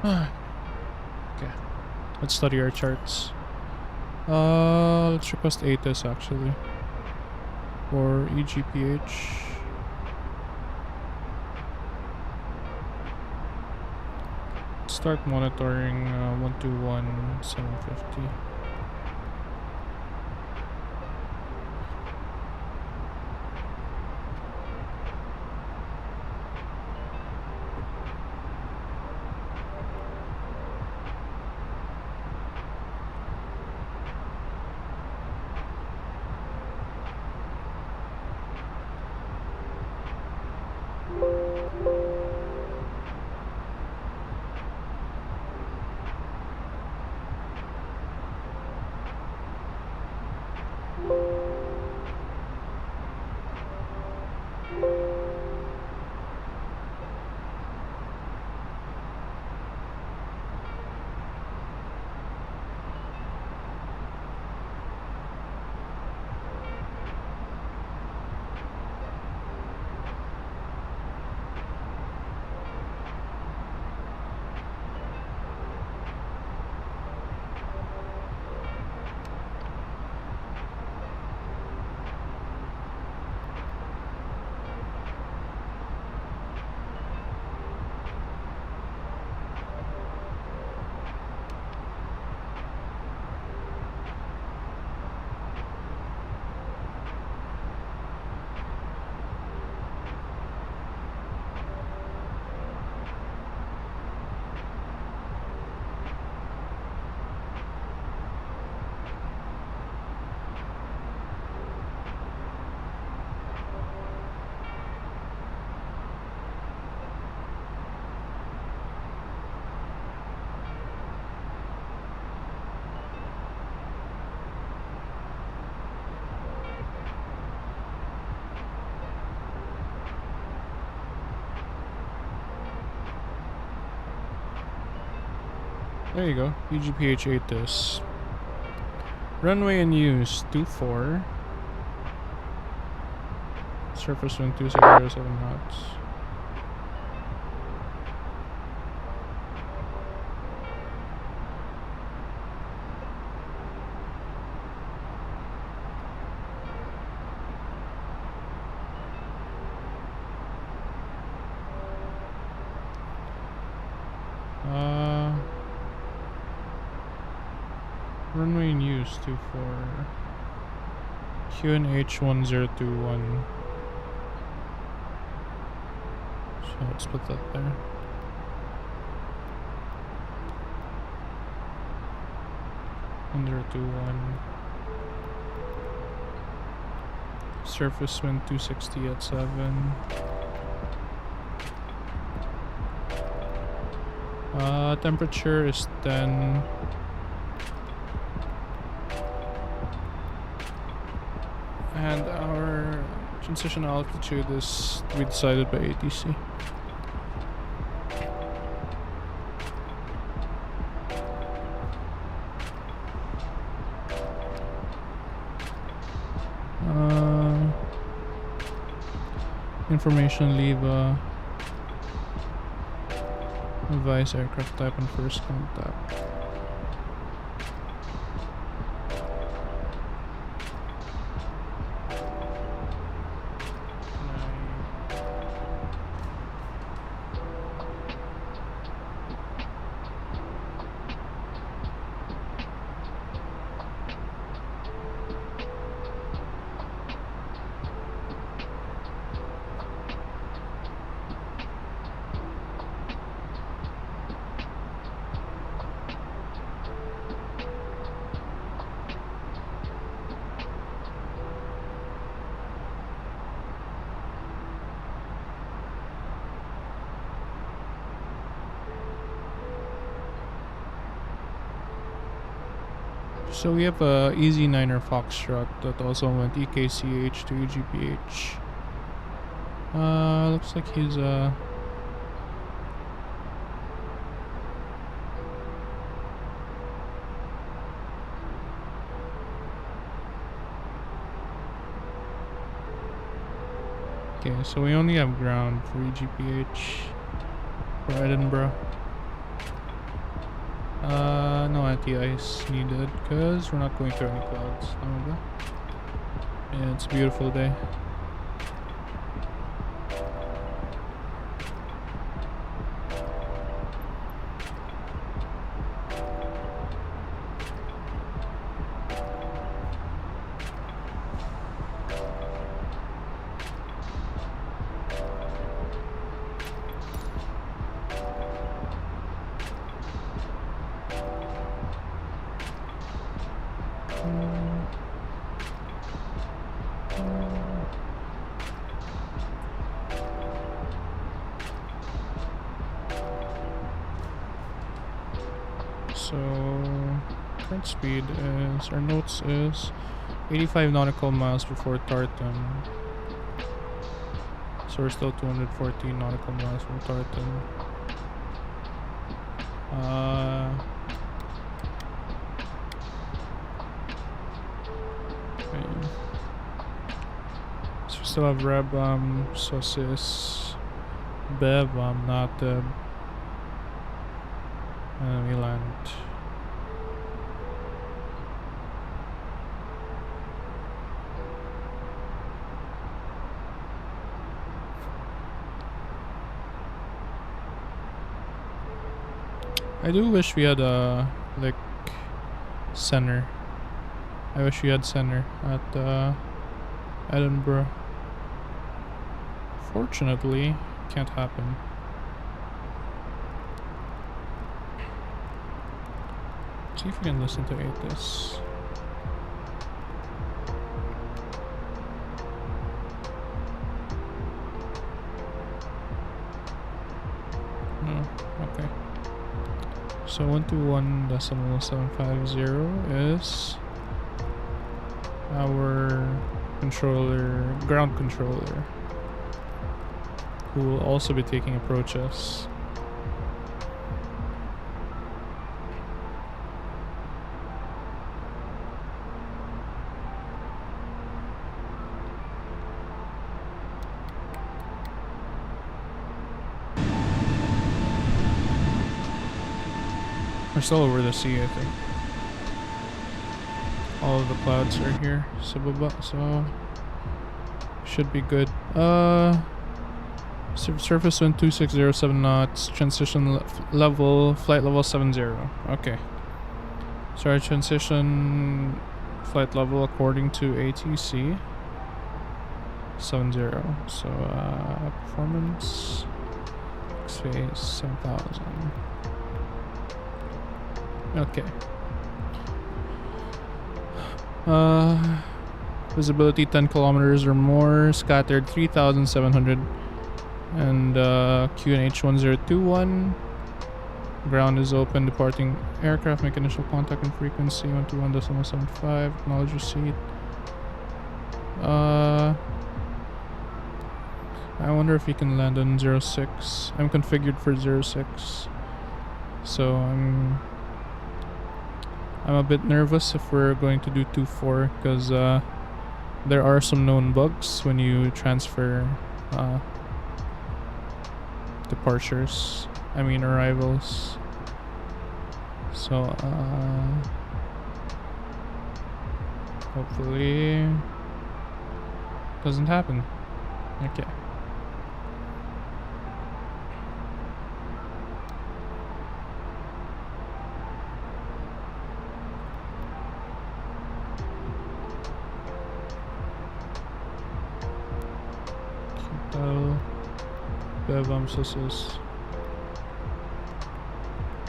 Okay, let's study our charts. Let's request HOTAS actually for EGPH. Start monitoring 121.750. There you go, EGPH HOTAS. Runway in use 24. Surface wind 2607 knots. Runway in use 24. QNH 1021. So let's put that there. Under 21. Surface wind 260 at 7. Temperature is 10. And our transition altitude is to be decided by ATC. Information leave advise aircraft type and first contact. So we have a Easy 9er Foxtrot that also went EKCH to EGPH. Looks like he's okay, so we only have ground for EGPH for Edinburgh. No anti-ice needed because we're not going through any clouds. Yeah, it's a beautiful day. So current speed is, our notes is 85 nautical miles before Tartan. So we're still 214 nautical miles from Tartan. Okay. So we still have Reb, Sosis, Bev, not Deb. And we land. I do wish we had a like center. I wish we had center at Edinburgh. Fortunately, can't happen. See if we can listen to HOTAS. No, okay. So 121.750 is our controller, ground controller, who will also be taking approaches. We're still over the sea, I think. All of the clouds are here, so should be good. Surface wind 2607 knots. Transition level, flight level 70. Okay. So our transition flight level according to ATC 70. So performance phase 7000. Okay. Visibility 10 kilometers or more. Scattered 3,700. And QNH 1021. Ground is open. Departing aircraft. Make initial contact and frequency 121.175. Acknowledge receipt. I wonder if we can land on 06. I'm configured for 06. So I'm a bit nervous if we're going to do 2-4 because there are some known bugs when you transfer departures. I mean arrivals. So hopefully doesn't happen. Okay.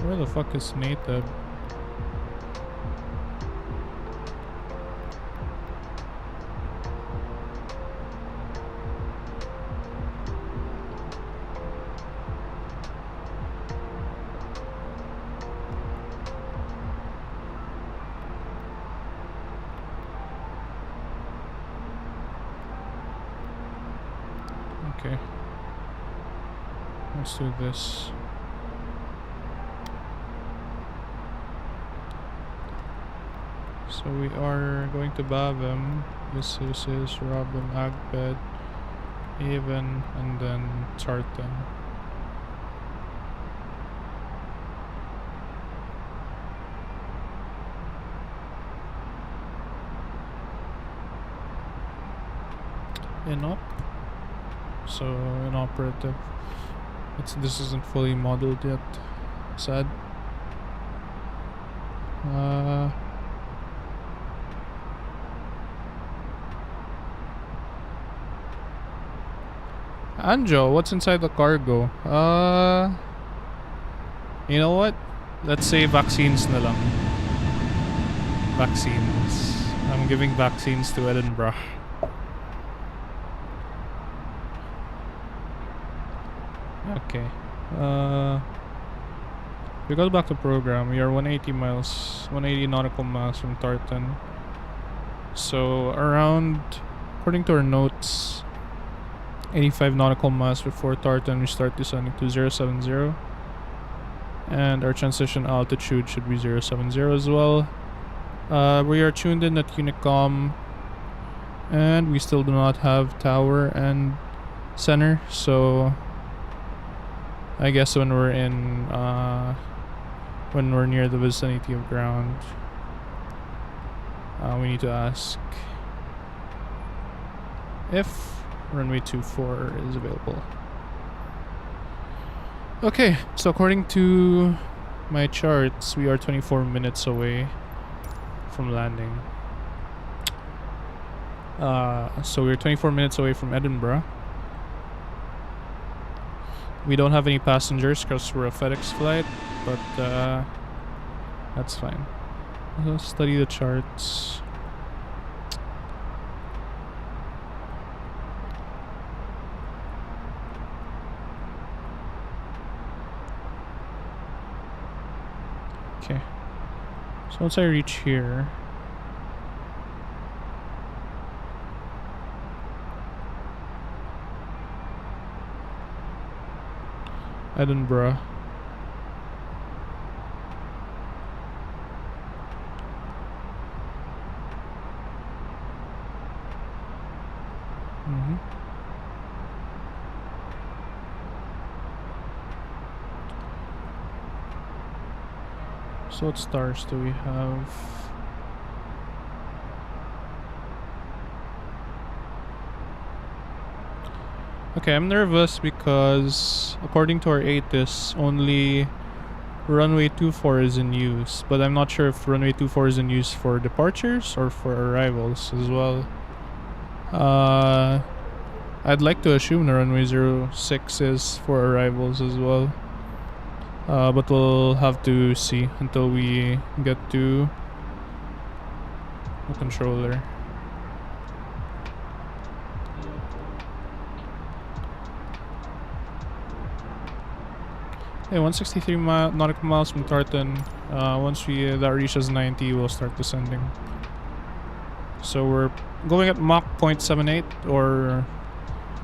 Where the fuck is Nathan? Okay. Let's do this. So we are going to Bavim. This is Robin, Agbed, Avon, and then Tartan. inop. So inoperative. This isn't fully modeled yet. Sad. Anjo, what's inside the cargo? You know what? Let's say vaccines na lang. Vaccines. I'm giving vaccines to Edinburgh. Okay. We go back to program. We are 180 nautical miles from Tartan. So around, according to our notes, 85 nautical miles before Tartan, we start descending to 070. And our transition altitude should be 070 as well. We are tuned in at Unicom. And we still do not have tower and center. So I guess when we're in, when we're near the vicinity of ground, we need to ask if runway 24 is available. Okay, so according to my charts, we are 24 minutes away from landing. So we're 24 minutes away from Edinburgh. We don't have any passengers because we're a FedEx flight, but that's fine. Let's study the charts. Okay. So once I reach here, Edinburgh. So what stars do we have? Okay, I'm nervous because according to our ATIS, only runway 24 is in use, but I'm not sure if runway 24 is in use for departures or for arrivals as well. I'd like to assume the runway 06 is for arrivals as well. But we'll have to see until we get to the controller. Hey, 163 nautical miles from Tartan. Once that reaches 90, we'll start descending. So we're going at Mach 0.78 or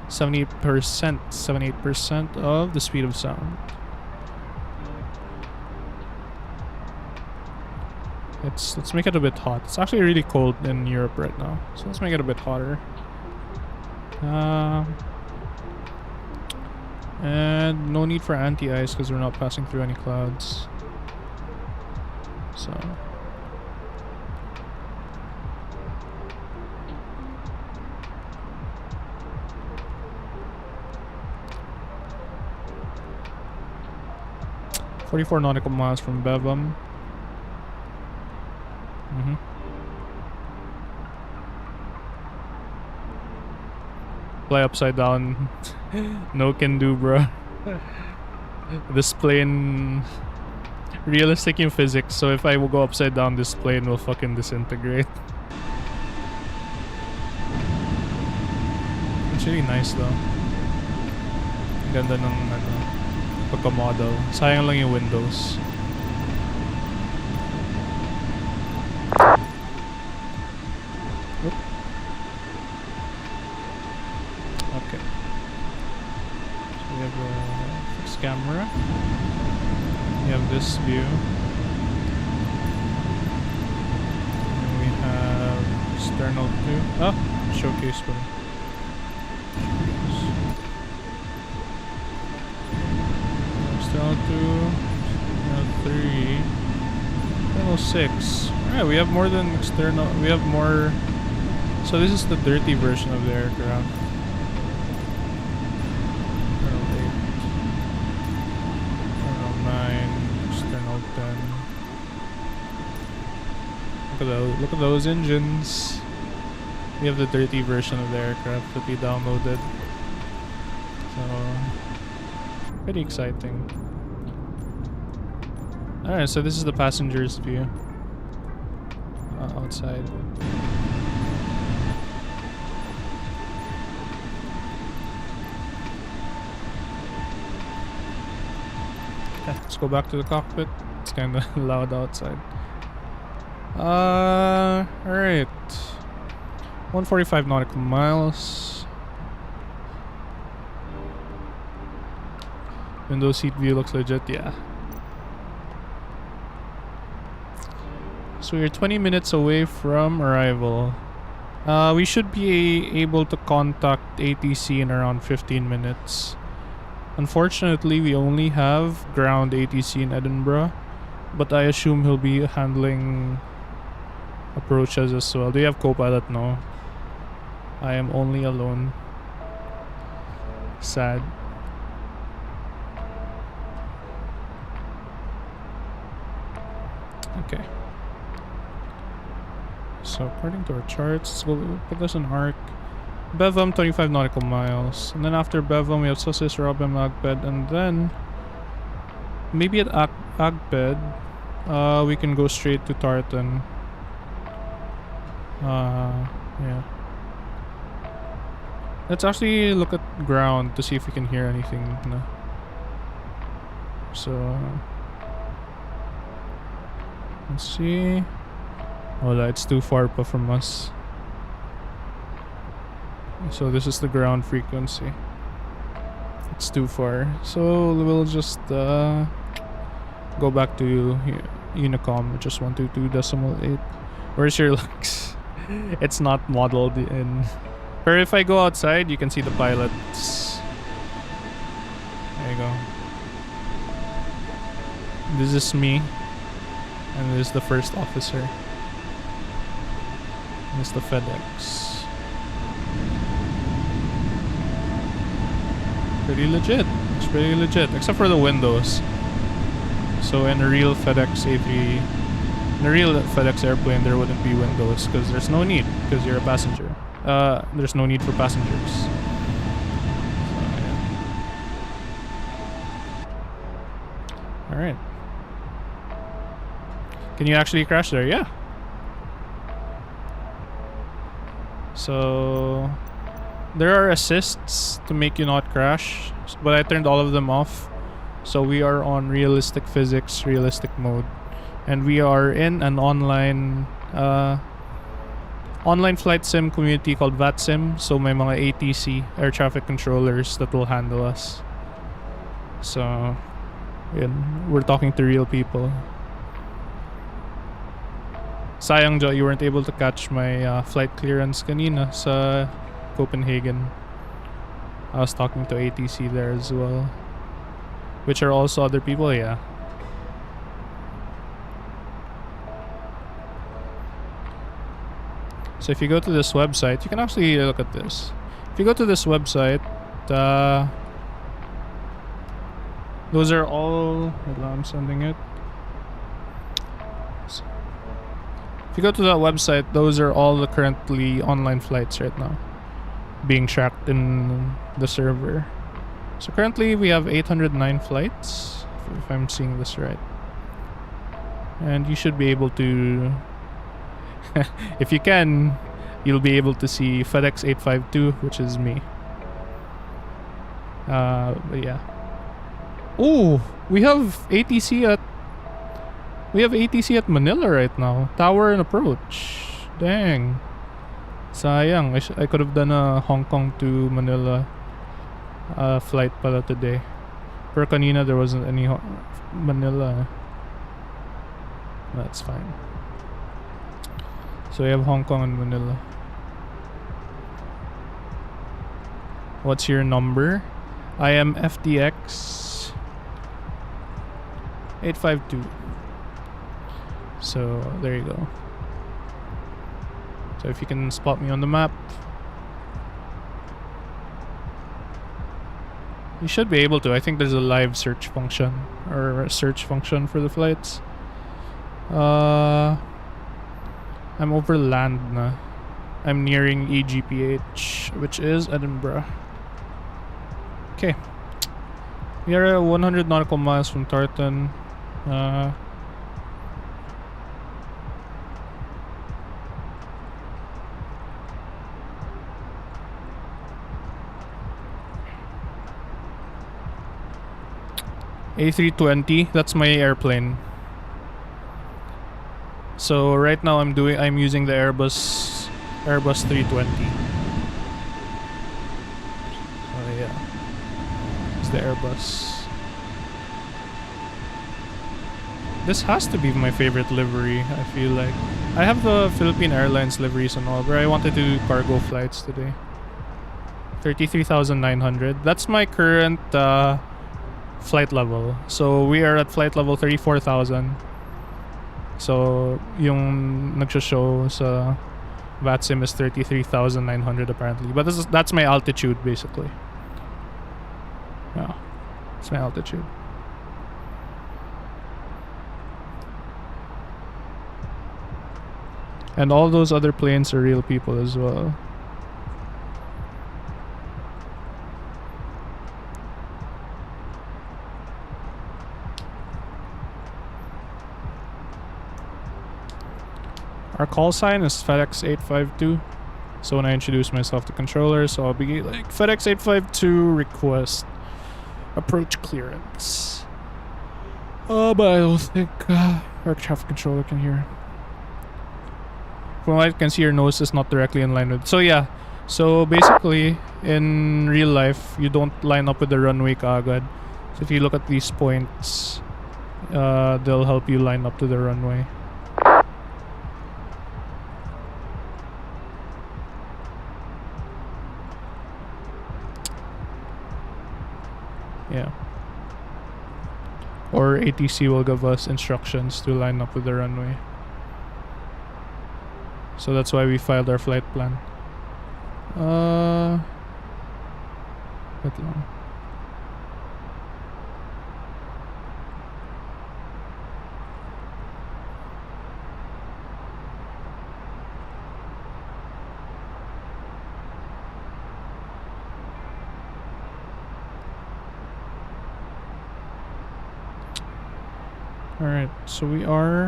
78% of the speed of sound. Let's make it a bit hot. It's actually really cold in Europe right now, so let's make it a bit hotter. And no need for anti-ice because we're not passing through any clouds. So 44 nautical miles from Bevam. Fly upside down. No can do, bro. This plane, realistic in physics, so if I will go upside down, this plane will fucking disintegrate. It's really nice though. Ganda ng pagka-model. Sayang lang yung windows. Okay. So we have a fixed camera. We have this view. And we have external view. Ah, showcase one. External 2, external 3, external 6. Alright, we have more than external. We have more. So this is the dirty version of the aircraft. Tartan. Look at those engines. We have the dirty version of the aircraft that we downloaded. So pretty exciting. Alright, so this is the passenger's view. Outside. Okay, let's go back to the cockpit. It's kinda loud outside. Alright. 145 nautical miles. Window seat view looks legit, yeah. So we're 20 minutes away from arrival. We should be able to contact ATC in around 15 minutes. Unfortunately, we only have ground ATC in Edinburgh, but I assume he'll be handling approaches as well. Do you have co-pilot? No. I am only alone. Sad. Okay. So according to our charts, let's go put this in arc. Bevam 25 nautical miles, and then after Bevam we have Sussex, Robin, Agbed, and then maybe at Agbed we can go straight to Tartan. Yeah. Let's actually look at ground to see if we can hear anything. No. So let's see. Oh, it's too far from us. So this is the ground frequency. It's too far. So we'll just go back to Unicom, which is 122.8. Where's your Lux? It's not modeled in. Or if I go outside, you can see the pilots. There you go. This is me. And this is the first officer. This is the FedEx. Pretty legit. It's pretty legit, except for the windows. So in a real FedEx in a real FedEx airplane, there wouldn't be windows because there's no need, because you're a passenger. There's no need for passengers. So, yeah. All right. Can you actually crash there? Yeah. So there are assists to make you not crash, but I turned all of them off. So we are on realistic physics, realistic mode, and we are in an online flight sim community called VATSIM. So may mga ATC, air traffic controllers, that will handle us. So yun, we're talking to real people. Sayang Jo, you weren't able to catch my flight clearance kanina sa Copenhagen. I was talking to ATC there as well, which are also other people, yeah. So if you go to this website, you can actually look at this. If you go to this website, those are all. Hold on, I'm sending it. If you go to that website, those are all the currently online flights right now being tracked in the server. So currently we have 809 flights, if I'm seeing this right. And you should be able to, if you can, you'll be able to see FedEx 852, which is me. But yeah. Oh, we have ATC at Manila right now. Tower and approach. Dang. Sayang. I could have done a Hong Kong to Manila flight pala today. Per kanina there wasn't any Manila. That's fine. So we have Hong Kong and Manila. What's your number? I am FTX 852. So there you go. So if you can spot me on the map. You should be able to. I think there's a live search function or a search function for the flights. I'm over land na. I'm nearing EGPH, which is Edinburgh. Okay. We are 100 nautical miles from Tartan. A320, that's my airplane. So right now I'm using the Airbus 320. Oh yeah. It's the Airbus. This has to be my favorite livery, I feel like. I have the Philippine Airlines liveries and all, but I wanted to do cargo flights today. 33,900. That's my current flight level. So we are at flight level 34,000. So yung nagsho-show sa VATSIM is 33,900 apparently. But that's my altitude basically. Yeah. That's my altitude. And all those other planes are real people as well. Our call sign is FedEx 852. So when I introduce myself to controller, so I'll be like FedEx 852 request approach clearance. But I don't think our traffic controller can hear. From what I can see, your nose is not directly in line with. So yeah. So basically, in real life, you don't line up with the runway kaagad. So if you look at these points, they'll help you line up to the runway. Yeah. Or ATC will give us instructions to line up with the runway. So that's why we filed our flight plan. Wait long. Alright, so we are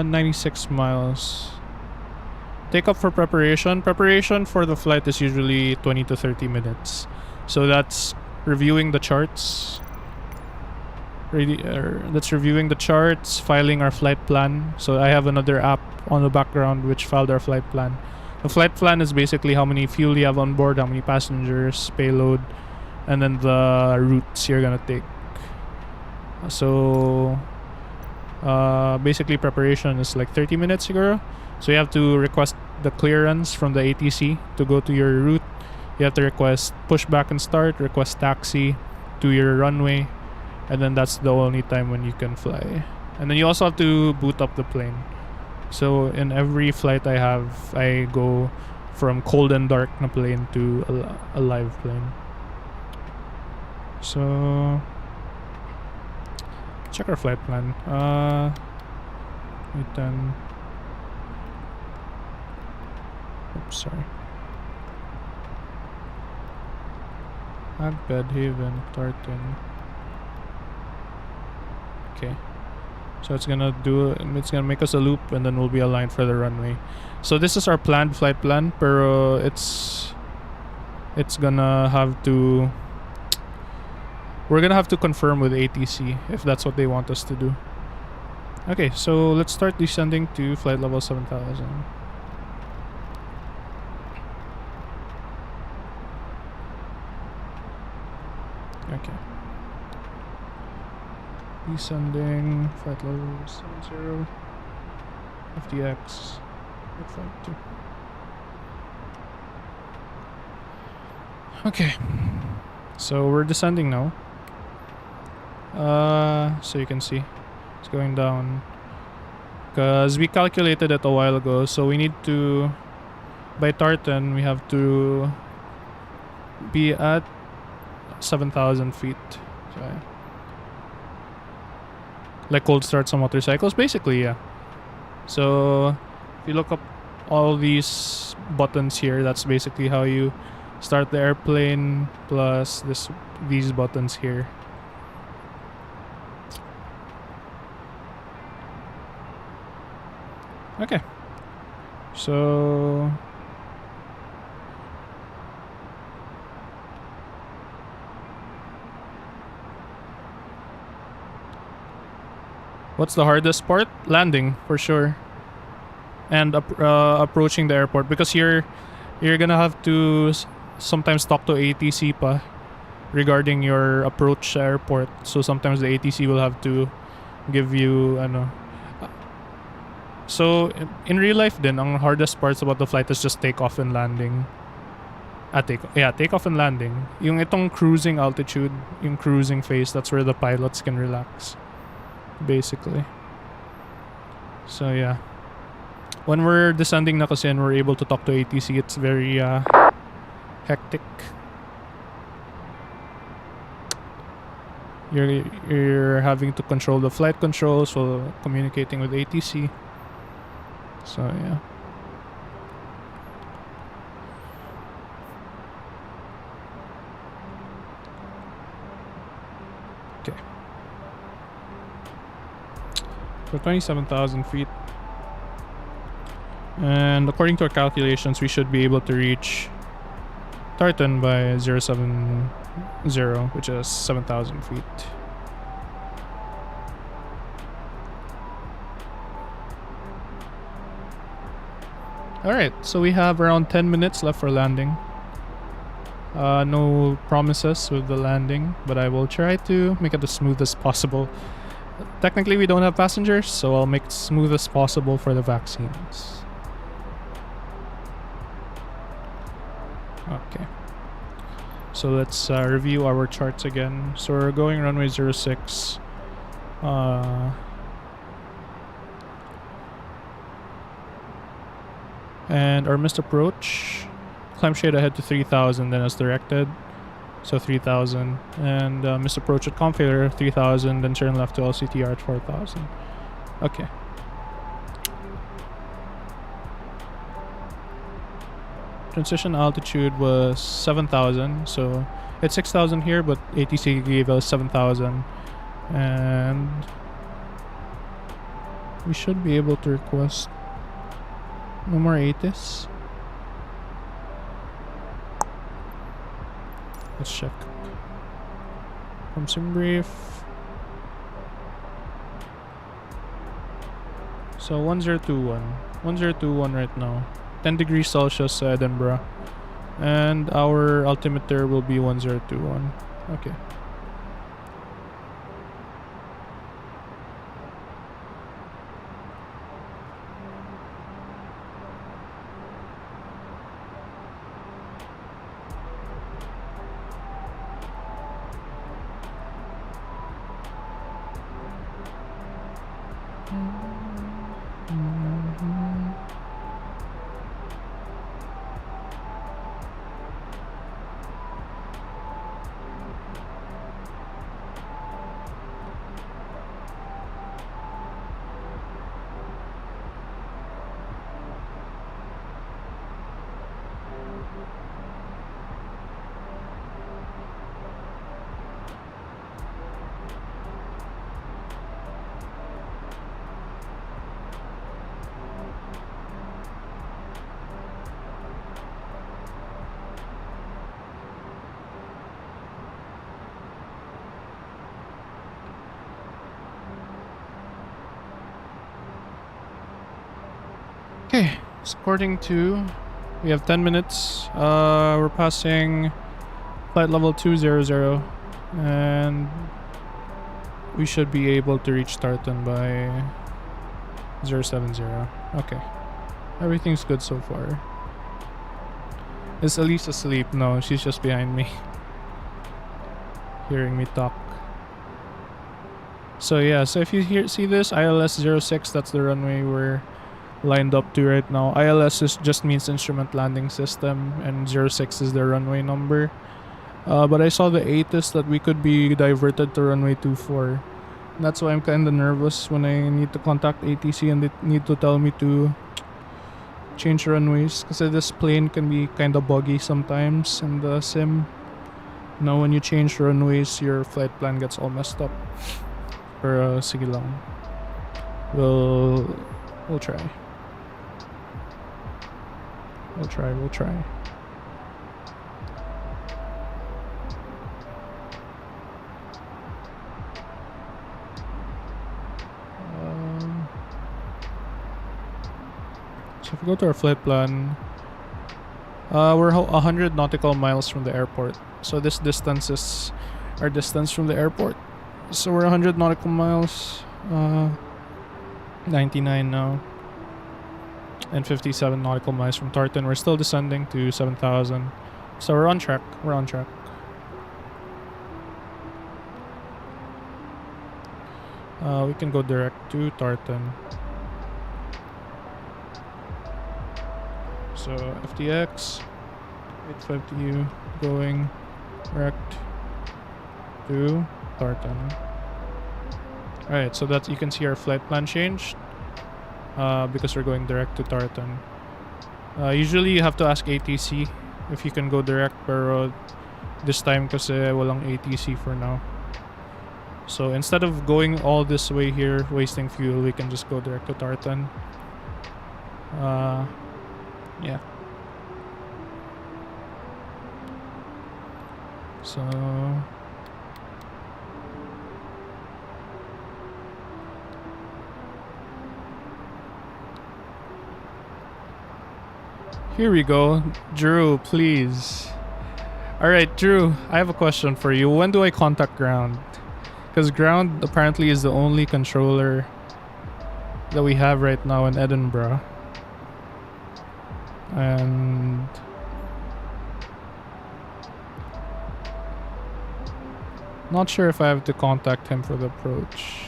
96 miles. Take up for preparation. Preparation for the flight is usually 20 to 30 minutes. So that's reviewing the charts. That's reviewing the charts, filing our flight plan. So I have another app on the background which filed our flight plan. The flight plan is basically how many fuel you have on board, how many passengers, payload, and then the routes you're gonna take. So basically preparation is like 30 minutes siguro. So you have to request the clearance from the ATC to go to your route. You have to request pushback and start, request taxi to your runway, and then that's the only time when you can fly. And then you also have to boot up the plane. So in every flight I have, I go from cold and dark na plane to a live plane. So check our flight plan. Wait then. Oops, sorry. Agbed, Haven, Tartan. Okay. So it's gonna make us a loop and then we'll be aligned for the runway. So this is our planned flight plan, pero it's gonna have to we're gonna have to confirm with ATC if that's what they want us to do. Okay, so let's start descending to flight level 7000. Okay. Descending, flight level 70, FDX, flight 2. Okay, so we're descending now. So you can see it's going down because we calculated it a while ago. So we need to, by Tartan, we have to be at 7,000 feet. So, yeah. Like cold starts on motorcycles, basically, yeah. So if you look up all these buttons here, that's basically how you start the airplane, plus these buttons here. Okay. So what's the hardest part? Landing, for sure. And approaching the airport, because you're gonna have to sometimes talk to ATC pa regarding your approach to airport. So sometimes the ATC will have to give you so in real life din, ang hardest parts about the flight is just takeoff and landing. Takeoff and landing. Yung itong cruising altitude, yung cruising phase, that's where the pilots can relax, basically. So yeah. When we're descending na kasi and we're able to talk to ATC, it's very hectic. You're having to control the flight controls while communicating with ATC. So yeah. Okay. So 27,000 feet. And according to our calculations, we should be able to reach Tartan by 070, which is 7,000 feet. Alright, so we have around 10 minutes left for landing. No promises with the landing, but I will try to make it as smooth as possible. Technically, we don't have passengers, so I'll make it smooth as possible for the vaccines. Okay. So let's review our charts again. So we're going runway 06. And our missed approach. Climb straight ahead to 3,000 then as directed. So 3,000. And missed approach at comp failure 3,000, then turn left to LCTR at 4,000. Okay. Transition altitude was 7,000, so it's 6,000 here, but ATC gave us 7,000, and we should be able to request no more HOTAS. Let's check. From SimBrief. So 1021. 1021 right now. 10 degrees Celsius, Edinburgh. And our altimeter will be 1021. Okay. Okay, so according to, we have 10 minutes. We're passing flight level 200, and we should be able to reach Tartan by 070. Okay, everything's good so far. Is Elise asleep? No, she's just behind me, hearing me talk. So yeah, so if you see this ILS 06, that's the runway we're lined up to right now. ILS just means Instrument Landing System, and 06 is the runway number. But I saw the ATIS that we could be diverted to runway 24. That's why I'm kind of nervous when I need to contact ATC and they need to tell me to change runways, because this plane can be kind of buggy sometimes in the sim. You know, when you change runways, your flight plan gets all messed up. Pero sige lang. We'll try. We'll try. So if we go to our flight plan, we're 100 nautical miles from the airport. So this distance is our distance from the airport. So we're 100 nautical miles, 99 now, and 57 nautical miles from Tartan. We're still descending to 7,000. So we're on track. We can go direct to Tartan. So FTX 850U going direct to Tartan. Alright, so that you can see our flight plan changed because we're going direct to Tartan. Usually you have to ask ATC if you can go direct, pero this time kasi walang ATC for now. So instead of going all this way here, wasting fuel, we can just go direct to Tartan. Yeah. So here we go. Drew, please. Alright, Drew, I have a question for you. When do I contact ground? Because ground apparently is the only controller that we have right now in Edinburgh. And not sure if I have to contact him for the approach.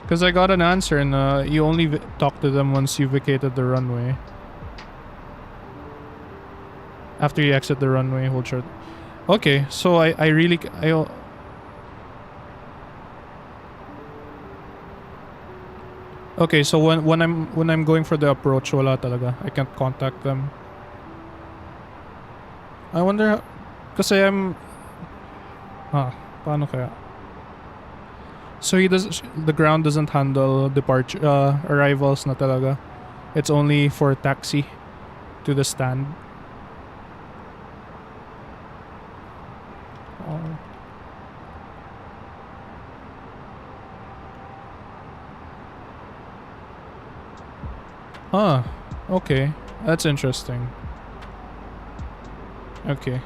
Because I got an answer and you only talk to them once you vacated the runway. After you exit the runway, hold short. Okay, so I okay, so when I'm going for the approach, wala talaga. I can't contact them. I wonder, kasi I'm paano kaya? So the ground doesn't handle departure arrivals na talaga. It's only for taxi to the stand. Okay. That's interesting. Okay.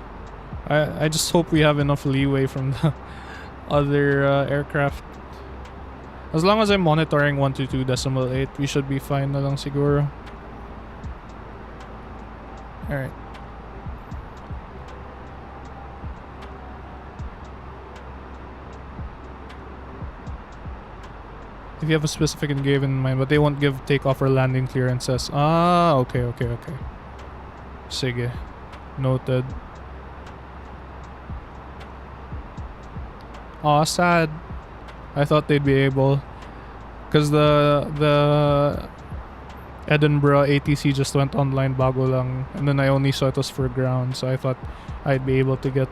I just hope we have enough leeway from the other aircraft. As long as I'm monitoring 122.8, we should be fine na lang siguro. Alright. If you have a specific engagement in mind, but they won't give takeoff or landing clearances. Okay. Sige. Noted. Sad. I thought they'd be able, because the Edinburgh ATC just went online bago lang, and then I only saw it was for ground, so I thought I'd be able to get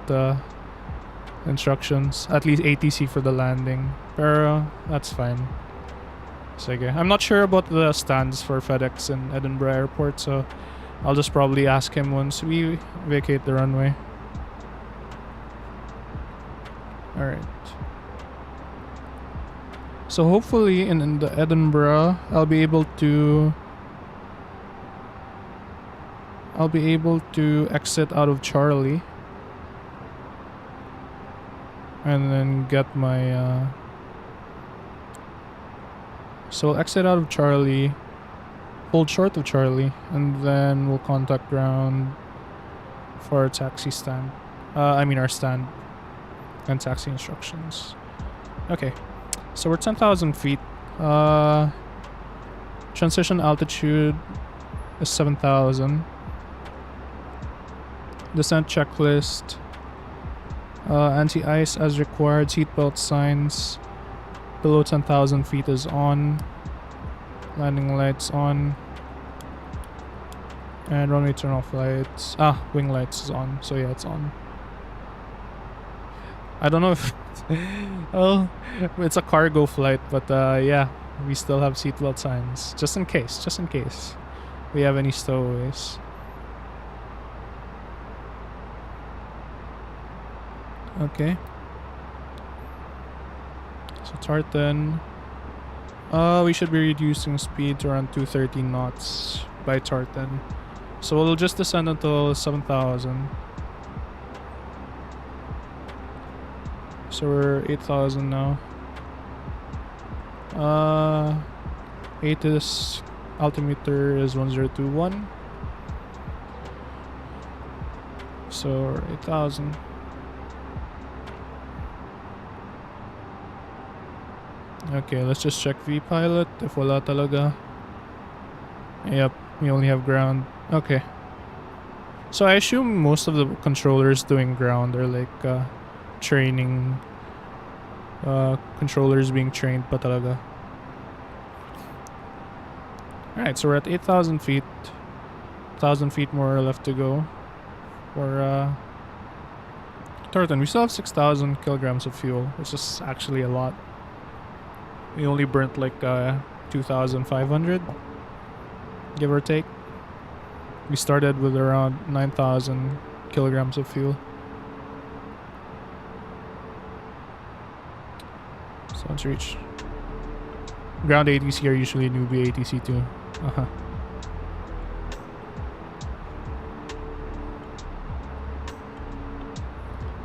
instructions, at least ATC for the landing. Pero that's fine. Sige. I'm not sure about the stands for FedEx in Edinburgh Airport, so I'll just probably ask him once we vacate the runway. Alright. So hopefully in the Edinburgh, I'll be able to exit out of Charlie and then get my So we'll exit out of Charlie, hold short of Charlie, and then we'll contact ground for our taxi stand. Our stand and taxi instructions. Okay, so we're 10,000 feet. Transition altitude is 7,000. Descent checklist. Anti-ice as required. Seatbelt signs. Below 10,000 feet is on. Landing lights on. And runway turn off lights. Wing lights is on. So yeah, it's on. I don't know if oh, it's a cargo flight, but yeah, we still have seatbelt signs just in case we have any stowaways. Okay. So Tartan, we should be reducing speed to around 230 knots by Tartan. So we'll just descend until 7,000. So we're 8,000 now. ATIS altimeter is 1021. So we're 8,000. Okay, let's just check VPilot if wala talaga. Yep, we only have ground. Okay. So I assume most of the controllers doing ground are like training controllers being trained pa talaga. Alright, so we're at 8,000 feet. 1,000 feet more left to go for Tartan. We still have 6,000 kilograms of fuel, which is actually a lot. We only burnt like 2,500, give or take. We started with around 9,000 kilograms of fuel. So let's reach. Ground ATC are usually newbie ATC too.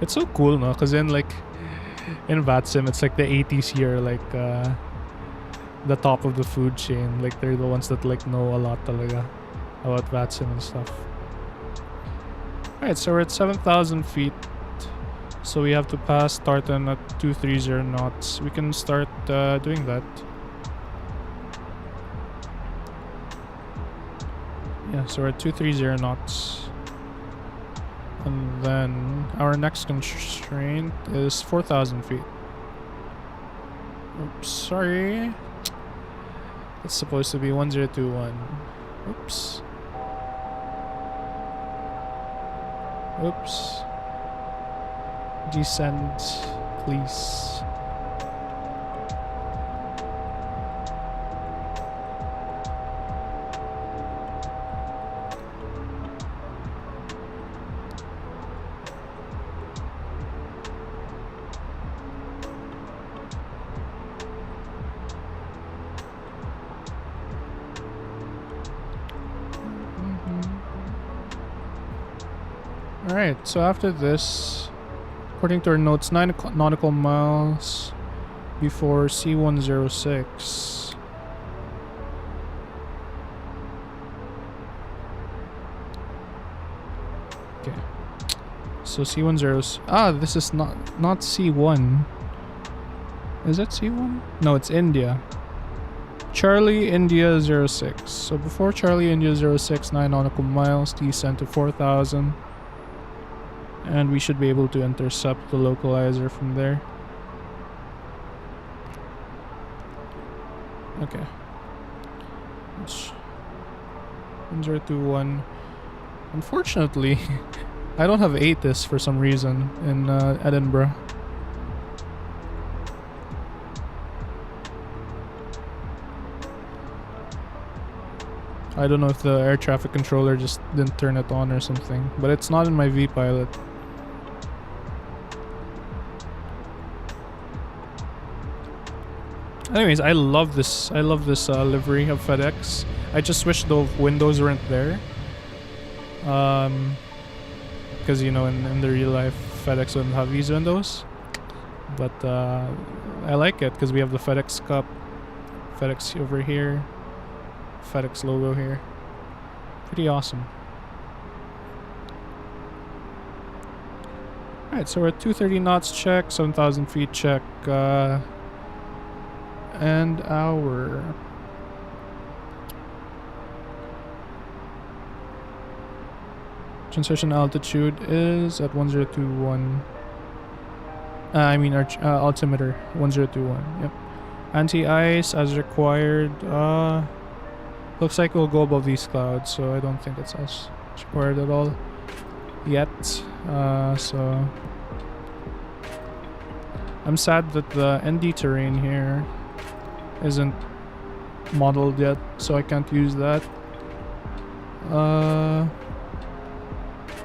It's so cool, no? Because in like in VATSIM, it's like the ATC are like the top of the food chain. Like they're the ones that like know a lot talaga about VATSIM and stuff. Alright, so we're at 7,000 feet. So we have to pass Tartan at 230 knots. We can start doing that. Yeah, so we're at 230 knots. And then our next constraint is 4,000 feet. Oops, sorry. It's supposed to be 1021. Oops. Oops. Descend, please. Alright, so after this, according to our notes, 9 nautical miles before C106. Okay. So C10. This is not C1. Is it C1? No, it's India. Charlie India 06. So before Charlie India 06, 9 nautical miles, descend to 4,000. And we should be able to intercept the localizer from there. Okay. 1021. Unfortunately, I don't have HOTAS for some reason in Edinburgh. I don't know if the air traffic controller just didn't turn it on or something, but it's not in my VPilot. Anyways, I love this livery of FedEx. I just wish the windows weren't there. Because you know, in the real life, FedEx wouldn't have these windows. But I like it because we have the FedEx Cup, FedEx over here. FedEx logo here. Pretty awesome. Alright, so we're at 230 knots check, 7,000 feet check, and our transition altitude is at 1021. I mean our altimeter 1021. Yep. Anti-ice as required. Looks like we'll go above these clouds, so I don't think it's as required at all yet. So I'm sad that the ND terrain here isn't modeled yet, so I can't use that.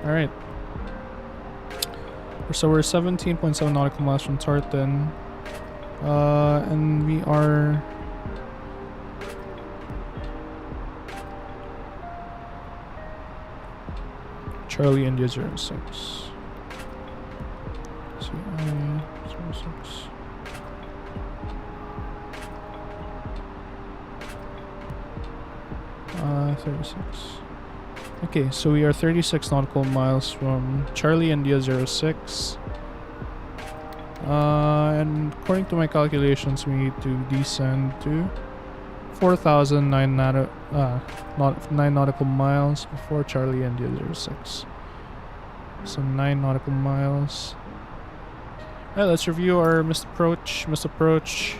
Alright. So we're 17.7 nautical miles from Tartan. And we are Charlie India 06. CI 06. Uh, 36. Okay, so we are 36 nautical miles from Charlie India 06. And according to my calculations, we need to descend to 4,009 9 nautical miles before Charlie India 06. So 9 nautical miles. Alright, let's review our missed approach. Missed approach.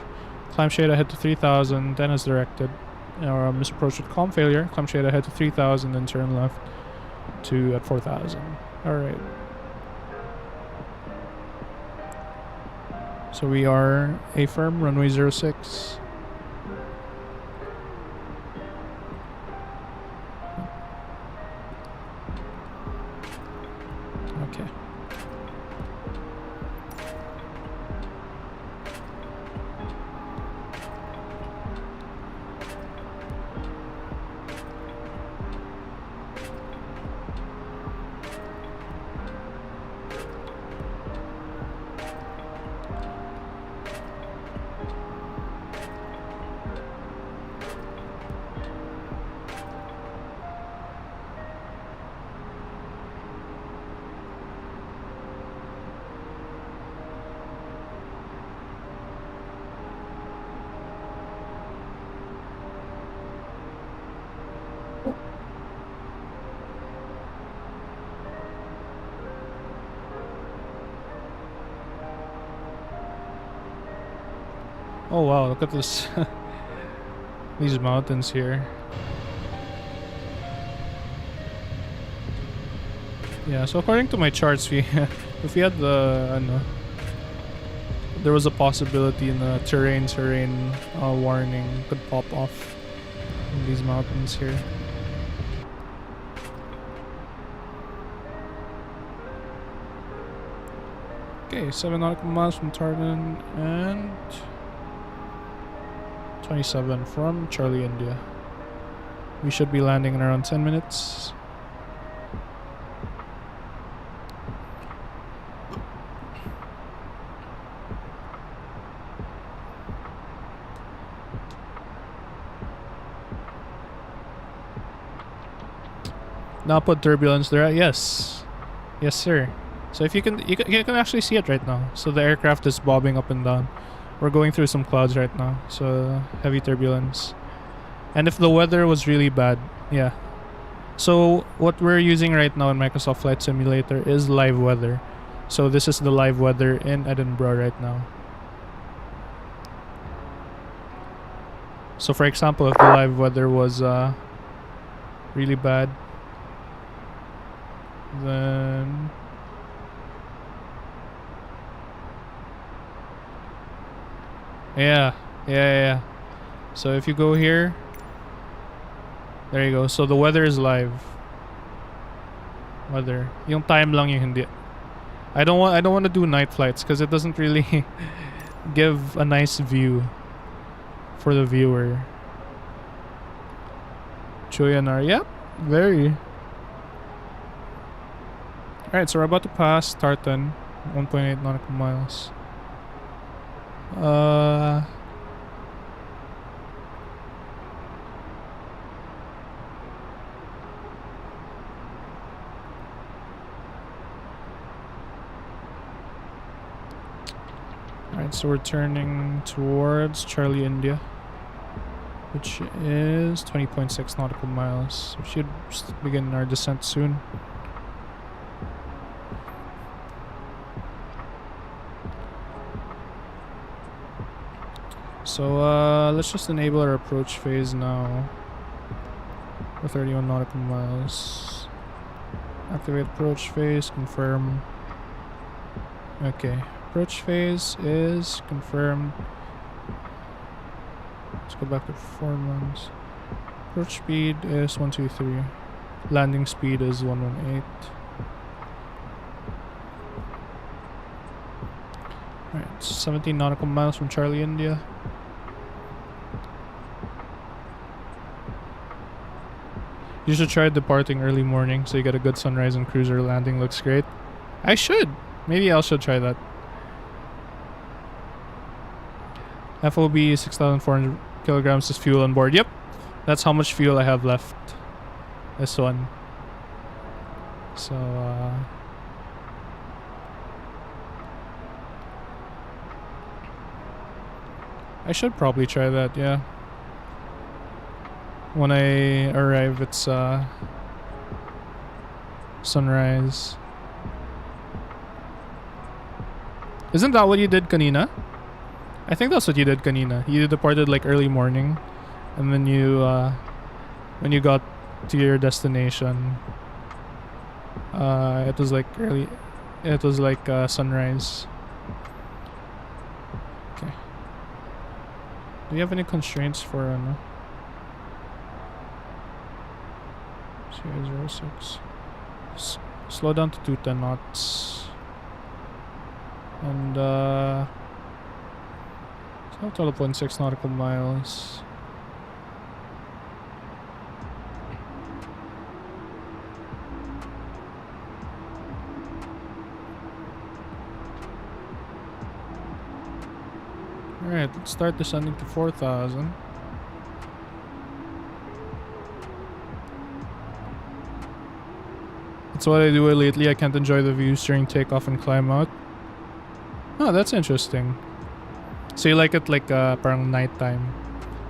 Climb shade ahead to 3,000, then as directed. Our missed approach with calm failure. Climb shade ahead to 3,000, then turn left to at 4,000. Alright. So we are A firm, runway 06. Okay. Oh wow, look at this. These mountains here. Yeah, so according to my charts, we if we had the I don't know, there was a possibility in the terrain warning could pop off in these mountains here. Okay, 7 nautical miles from Tartan and 27 from Charlie, India. We should be landing in around 10 minutes. Now put turbulence there. Yes. Yes, sir. So if you can actually see it right now. So the aircraft is bobbing up and down. We're going through some clouds right now, so heavy turbulence. And if the weather was really bad, yeah. So what we're using right now in Microsoft Flight Simulator is live weather. So this is the live weather in Edinburgh right now. So for example, if the live weather was really bad, then yeah. So if you go here, there you go. So the weather is live. Weather. Yung time lang yung hindi. I don't want to do night flights because it doesn't really give a nice view for the viewer. Choyanar. Yep. Very. Alright, so we're about to pass Tartan. 1.8 nautical miles. Alright, so we're turning towards Charlie India, which is 20.6 nautical miles. We should begin our descent soon. So let's just enable our approach phase now for 31 nautical miles. Activate approach phase, confirm. Okay, approach phase is confirmed. Let's go back to performance. Approach speed is 123. Landing speed is 118. Alright, 17 nautical miles from Charlie, India. You should try departing early morning so you get a good sunrise and cruiser landing. Looks great. I should. Maybe I should try that. FOB 6,400 kilograms is fuel on board. Yep. That's how much fuel I have left. This one. So, I should probably try that, yeah. When I arrive, it's sunrise. Isn't that what you did kanina? I think that's what you did kanina. You departed like early morning, and then you when you got to your destination, it was like early. It was like sunrise. Okay. Do you have any constraints for CI06? Slow down to 210 knots. And so 12.6 nautical miles. Alright, let's start descending to 4,000. That's what I do lately. I can't enjoy the views during takeoff and climb out. Oh, that's interesting. So you like it like parang nighttime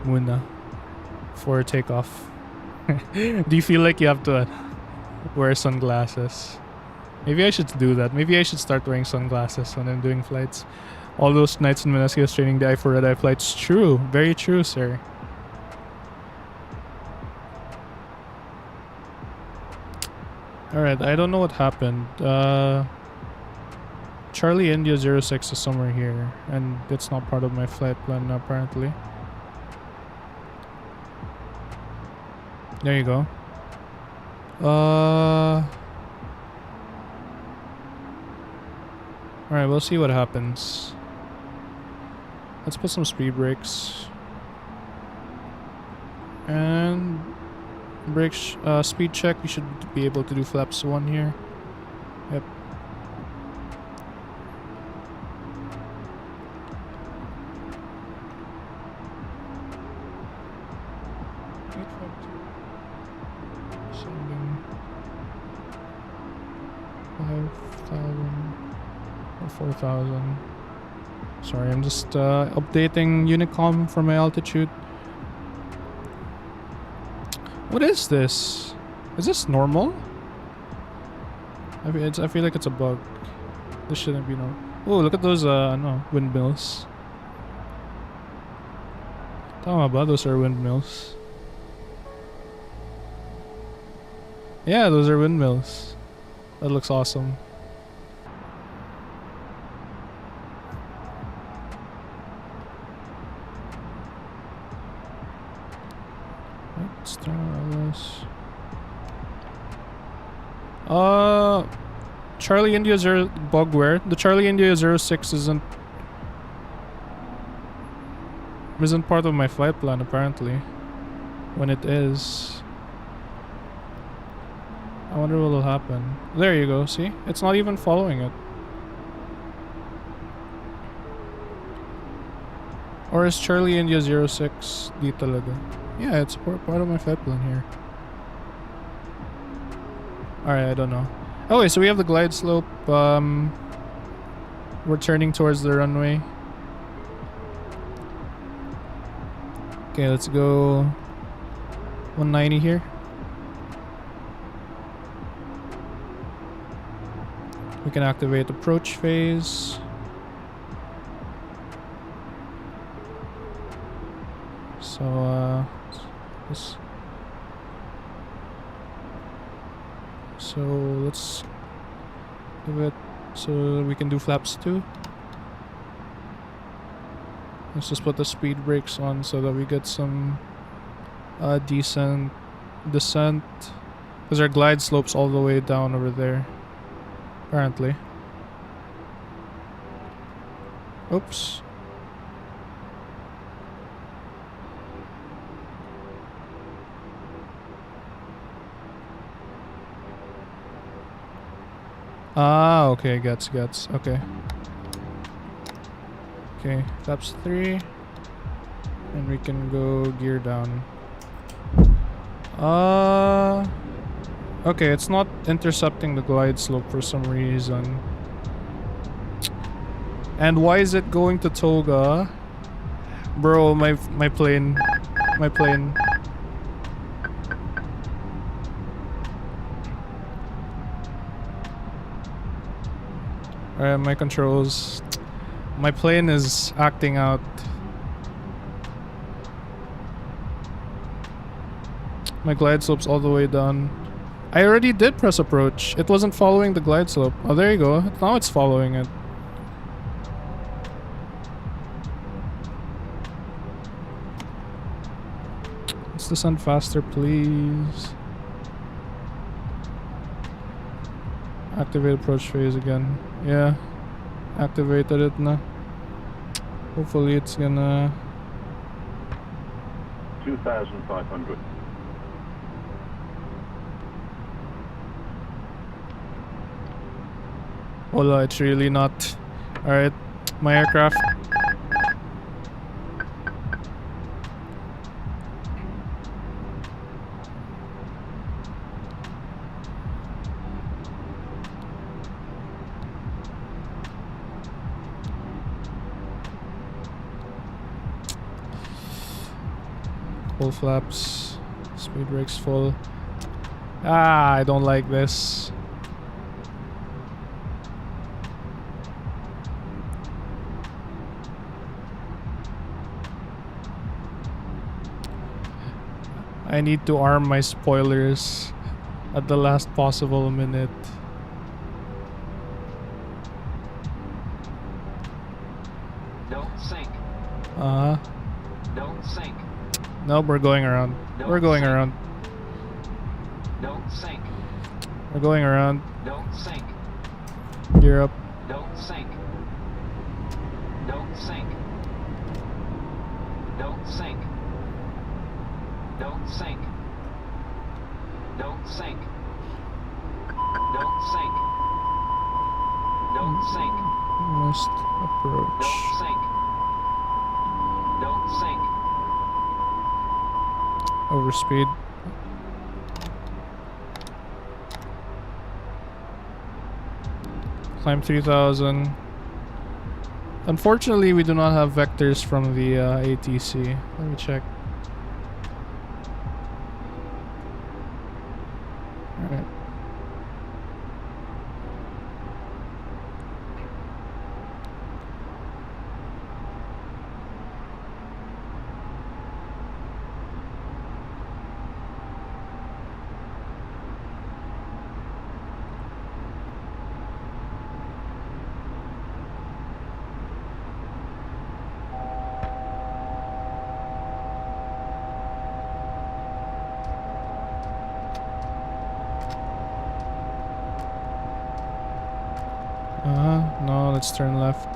muna for takeoff. Do you feel like you have to wear sunglasses? Maybe I should do that. Maybe I should start wearing sunglasses when I'm doing flights. All those nights in Manasquito training the eye for red-eye flights. True. Very true, sir. Alright, I don't know what happened. Charlie India 06 is somewhere here, and it's not part of my flight plan apparently. There you go. Alright, we'll see what happens. Let's put some speed brakes. And brakes, speed check. We should be able to do flaps 1 here. Yep. Sending 5,000 or 4,000. Sorry, I'm just updating Unicom for my altitude. What is this? Is this normal? I feel like it's a bug. This shouldn't be normal. Oh, look at those no, windmills. Tama ba? Those are windmills. Yeah, those are windmills. That looks awesome. Let's try this. Charlie India 0 bugware. The Charlie India 06 isn't part of my flight plan apparently. When it is, I wonder what will happen. There you go, see? It's not even following it. Or is Charlie India 06 di talaga? Yeah, it's part of my flight plan here. Alright, I don't know. Okay, so we have the glide slope. We're turning towards the runway. Okay, let's go 190 here. We can activate approach phase. So so let's give it so we can do flaps too. Let's just put the speed brakes on so that we get some decent descent, because our glide slope's all the way down over there apparently. Oops. Ah, okay, gets. Okay. Okay, flaps 3. And we can go gear down. Okay, it's not intercepting the glide slope for some reason. And why is it going to Toga? Bro, my plane. My plane. Alright, my controls. My plane is acting out. My glide slope's all the way down. I already did press approach. It wasn't following the glide slope. Oh, there you go. Now it's following it. Let's descend faster, please. Activate approach phase again. Yeah. Activated it now. Hopefully it's gonna... 2,500. Hola, it's really not. Alright, my aircraft. Full flaps, speed brakes full. Ah, I don't like this. I need to arm my spoilers at the last possible minute. Don't sink. Don't sink. No, we're going around. We're going around. Don't sink. We're going around. Don't sink. Gear up. Don't sink. Don't sink. Don't sink. Don't sink. Don't sink. Don't sink. Don't sink. Missed approach. Don't sink. Don't sink. Overspeed. Climb 3000. Unfortunately, we do not have vectors from the ATC. Let me check. Alright. No, let's turn left.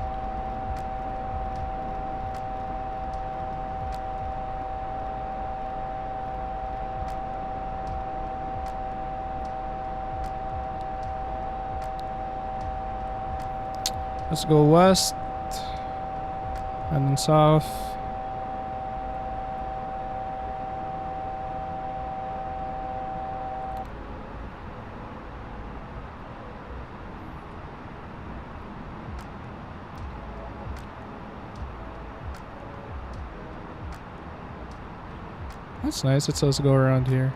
Let's go west and then south. That's nice. It says go around here.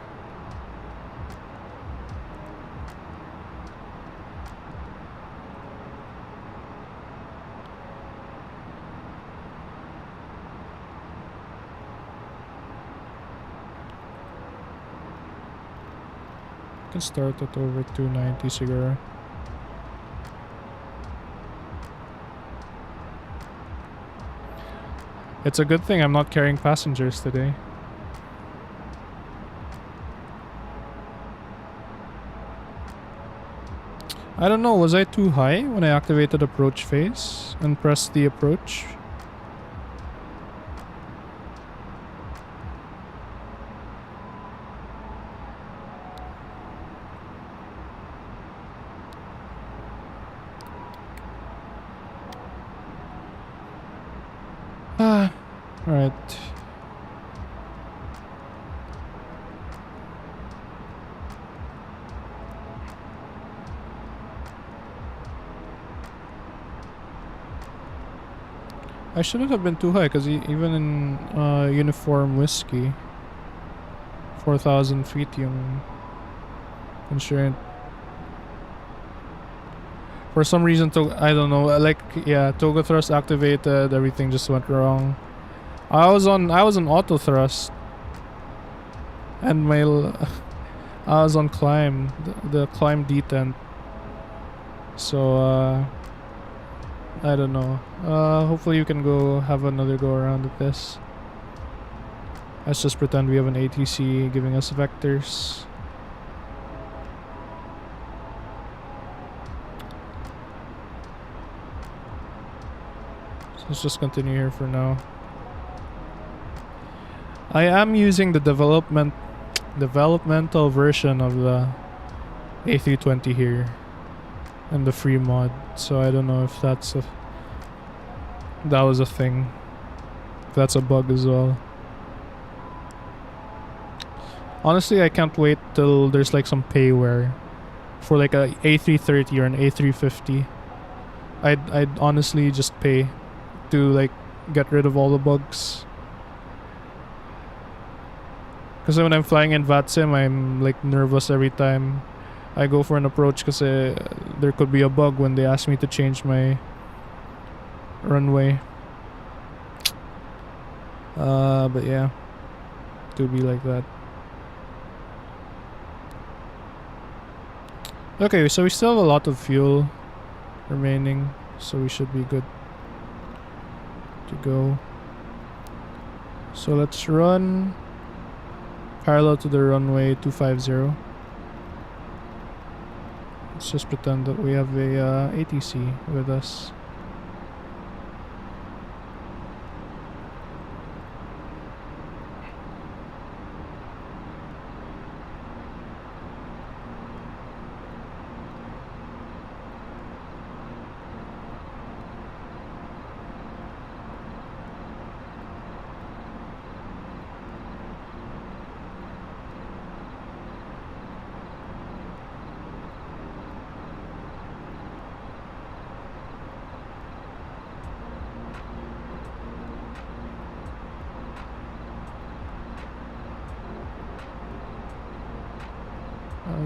Can start at over 290 Segura. It's a good thing I'm not carrying passengers today. I don't know, was I too high when I activated approach phase and pressed the approach? Alright. I shouldn't have been too high because even in uniform whiskey, 4,000 feet yung insurance. For some reason, I don't know. Like, yeah, Toga thrust activated. Everything just went wrong. I was on auto thrust, and I was on climb, the climb detent. So I don't know. Hopefully you can go have another go around at this. Let's just pretend we have an ATC giving us vectors. Let's just continue here for now. I am using the developmental version of the A320 here and the free mod, so I don't know if that was a thing. If that's a bug as well. Honestly, I can't wait till there's like some payware for like a A330 or an A350. I'd honestly just pay to like get rid of all the bugs. Because when I'm flying in VATSIM, I'm like nervous every time I go for an approach because there could be a bug when they ask me to change my runway. But yeah, to be like that. Okay, so we still have a lot of fuel remaining, so we should be good to go. So let's run parallel to the runway 250. Let's just pretend that we have a ATC with us.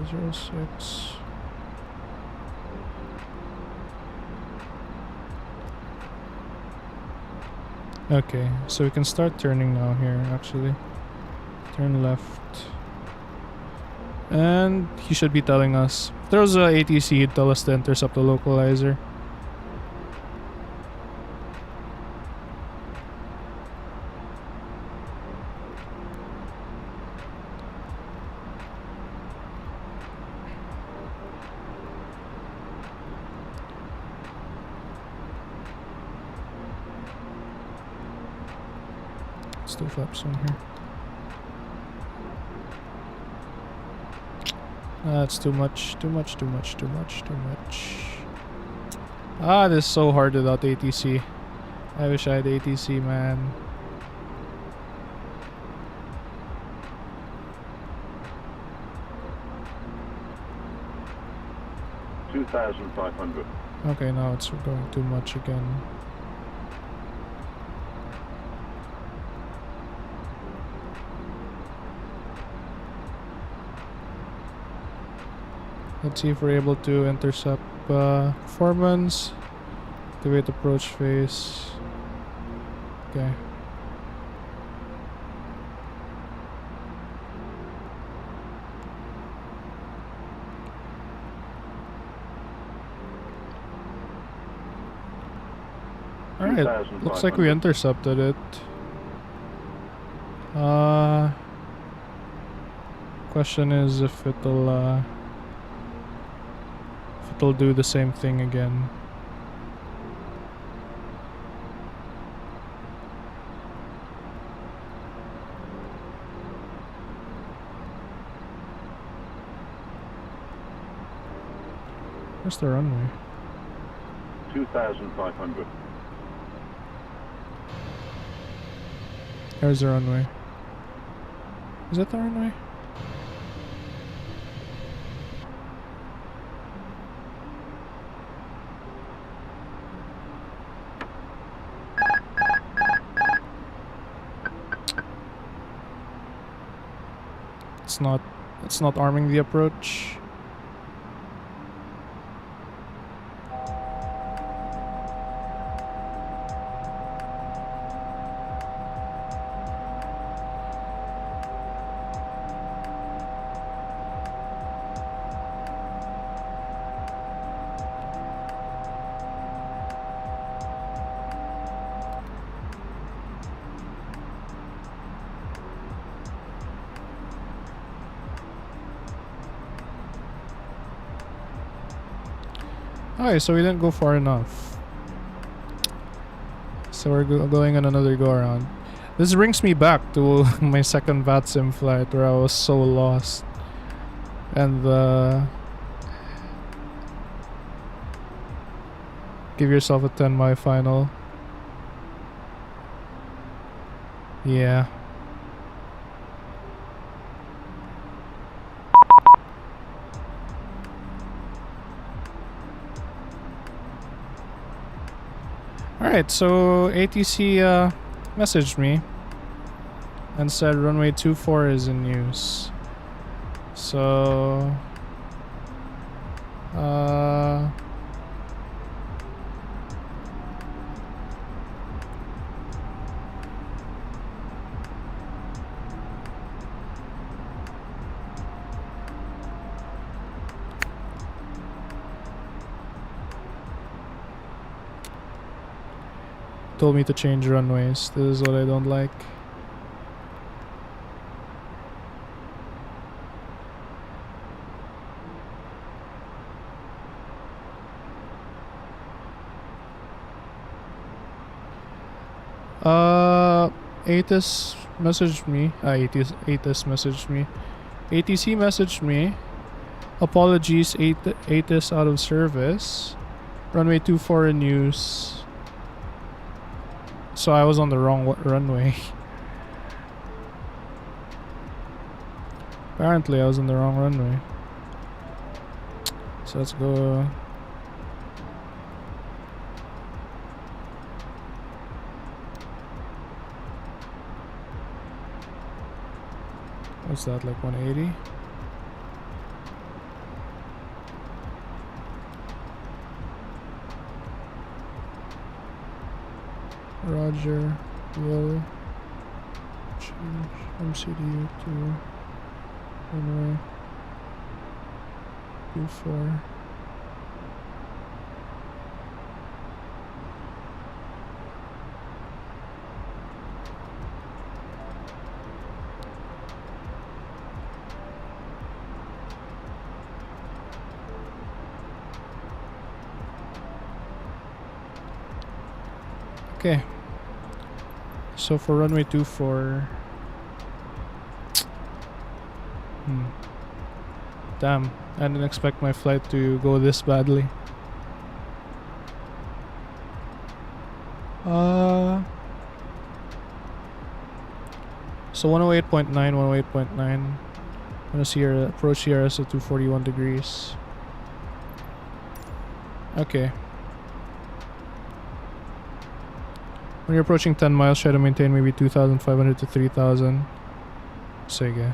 Zero 06. Okay, so we can start turning now here, actually. Turn left. And he should be telling us. If there was a ATC, he'd tell us to intercept the localizer. Still flaps on here. That's too much. Ah, this is so hard without ATC. I wish I had ATC, man. $2,500. Okay, now it's going too much again. Let's see if we're able to intercept performance. Activate approach phase. Okay. Alright, looks like we intercepted it. Question is if it'll do the same thing again. Where's the runway? 2,500. There's the runway. Is that the runway? It's not arming the approach. Alright, so we didn't go far enough. So we're going on another go around. This brings me back to my second VATSIM flight where I was so lost. And give yourself a 10-mile final. Yeah. Alright, so ATC messaged me and said runway 24 is in use. So told me to change runways. This is what I don't like. ATIS messaged me. ATIS messaged me. ATC messaged me. Apologies, ATIS out of service. Runway 24 in use. So I was on the wrong runway. Apparently I was on the wrong runway. So let's go. What's that, like 180? Roger, will change MCDU to runway 24. Okay. So for runway 24, damn, I didn't expect my flight to go this badly. So 108.9, 108.9. I'm gonna see her approach CRS at 241 degrees. Okay. When you're approaching 10 miles, try to maintain maybe 2,500 to 3,000. Sige.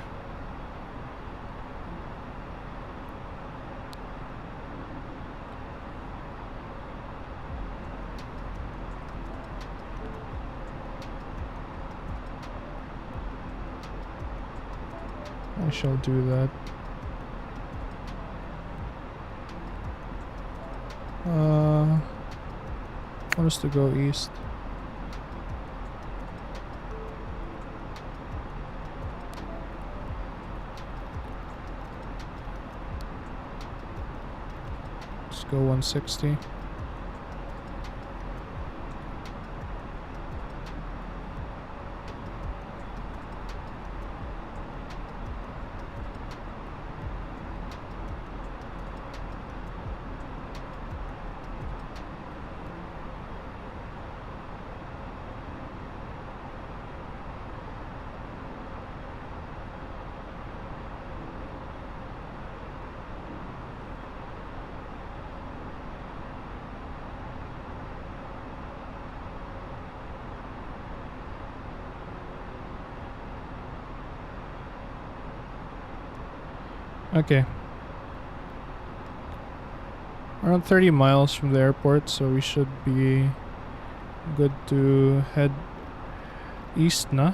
I shall do that. I want us to go east. Let's go 160. Okay. Around 30 miles from the airport, so we should be good to head east now,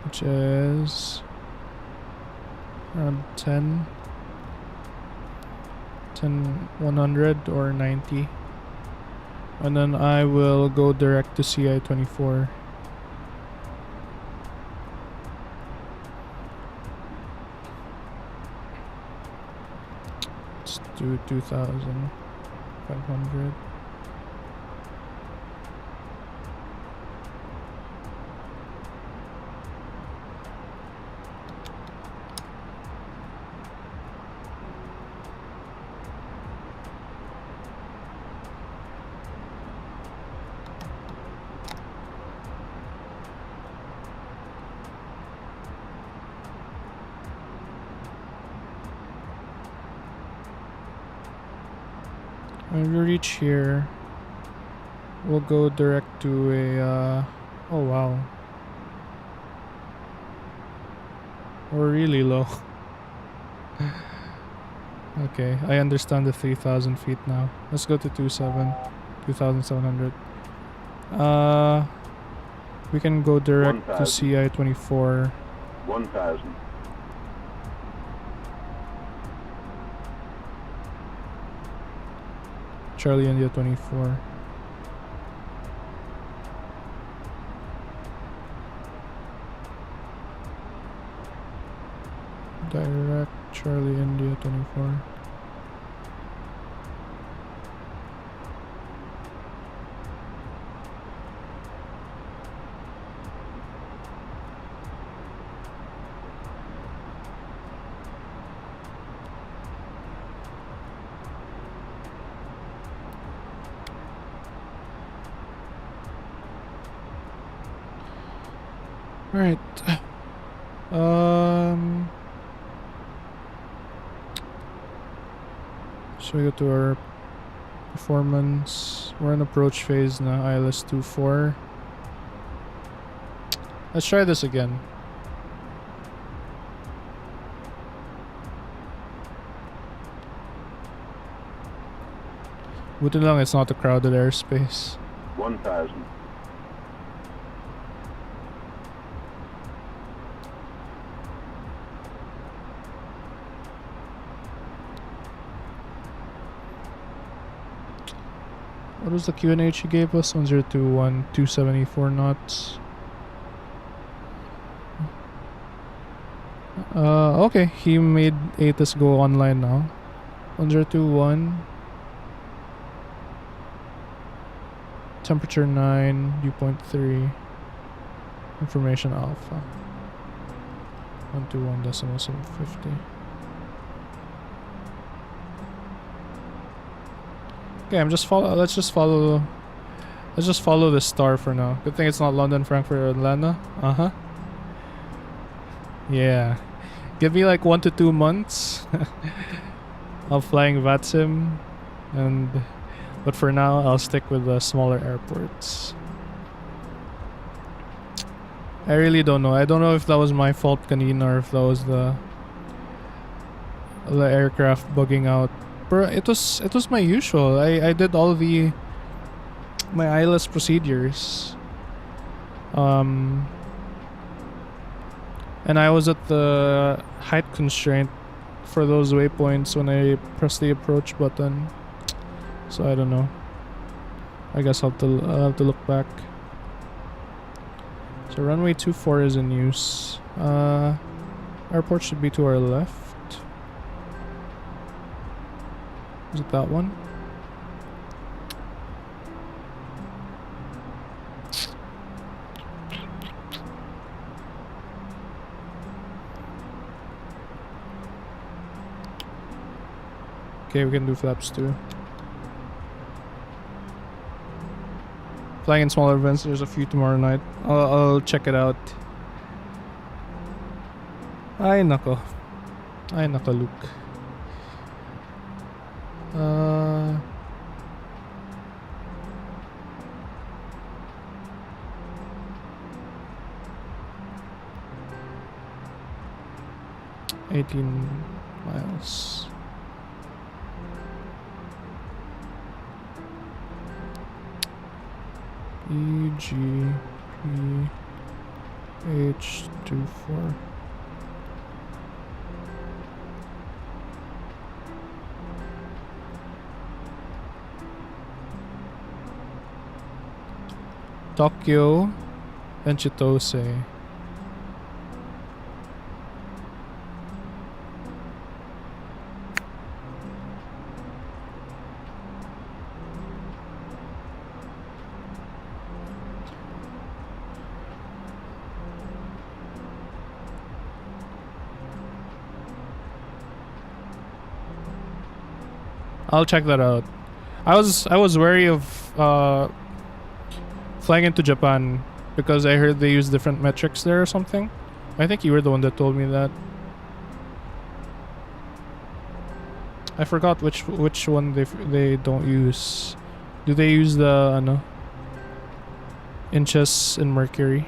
which is around 100 or 90. And then I will go direct to CI-24. Do 2,500. When we reach here, we'll go direct to a, oh wow. We're really low. Okay, I understand the 3,000 feet now. Let's go to 2,700. We can go direct 1,000. to CI-24. 1,000. Charlie India 24. Direct Charlie India 24. Alright. So we go to our performance. We're in approach phase now, ILS 24. Let's try this again. Buti lang it's not a crowded airspace. 1,000. What was the QNH he gave us? 1021, 274 knots. Okay, he made HOTAS go online now. 1021. Temperature 9, dew point 3. Information alpha. 121.750. Okay, let's just follow the star for now. Good thing it's not London, Frankfurt, or Atlanta. Yeah. Give me like 1 to 2 months of flying VATSIM, but for now I'll stick with the smaller airports. I really don't know. I don't know if that was my fault kanina or if that was the aircraft bugging out. Bro, it was my usual. I did all my ILS procedures. And I was at the height constraint for those waypoints when I pressed the approach button. So I don't know. I guess I'll have to look back. So runway 24 is in use. Airport should be to our left. Is it that one? Okay, we can do flaps too. Flying in smaller events, there's a few tomorrow night. I'll check it out. Ay nako. Ay nako, Luke. Uh... $18 miles. EGPH24. Tokyo and Chitose. I'll check that out. I was wary of flying into Japan because I heard they use different metrics there or something. I think you were the one that told me that. I forgot which one they don't use. Do they use the inches in mercury?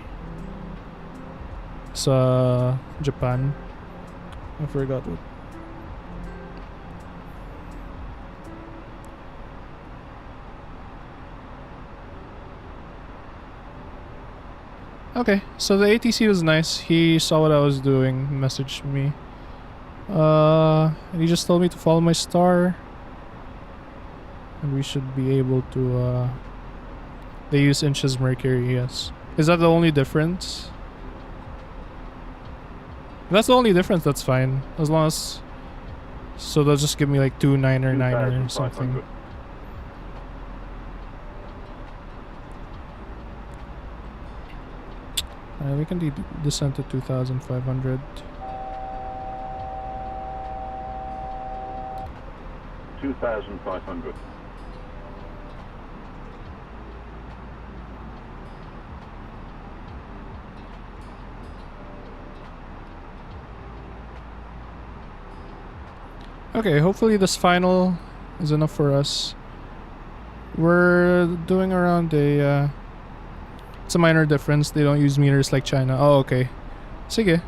Sa Japan. I forgot what. Okay, so the ATC was nice. He saw what I was doing, messaged me. And he just told me to follow my star. And we should be able to, they use inches mercury, yes. Is that the only difference? If that's the only difference, that's fine. As long as... So they'll just give me like 2.9 or 9 or something. We can descend to 2,500. $2,500. Okay, hopefully this final is enough for us. We're doing around a... it's a minor difference. They don't use meters like China. Oh, okay. Sige.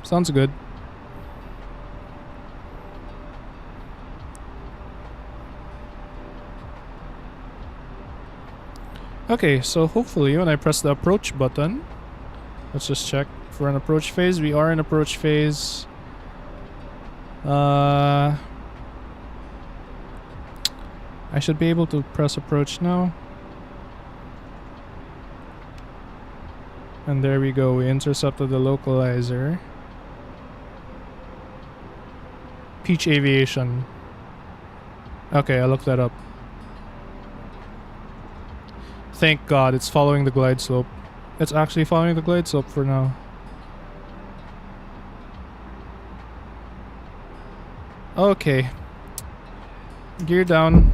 Sounds good. Okay, so hopefully when I press the approach button, let's just check for an approach phase. We are in approach phase. I should be able to press approach now. And there we go. We intercepted the localizer. Peach Aviation. Okay, I looked that up. Thank God it's following the glide slope. It's actually following the glide slope for now. Okay. Gear down.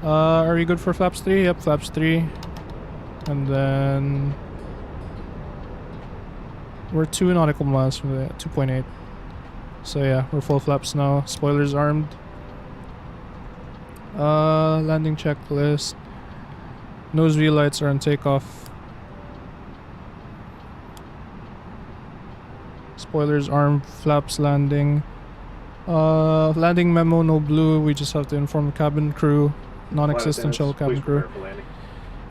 Are we good for flaps 3? Yep, flaps 3. And then... we're 2 nautical miles from the 2.8. So yeah, we're full flaps now. Spoilers armed. Landing checklist. Nose wheel lights are on takeoff. Spoilers armed, flaps landing. Landing memo, no blue. We just have to inform the cabin crew. Non-existential cabin crew.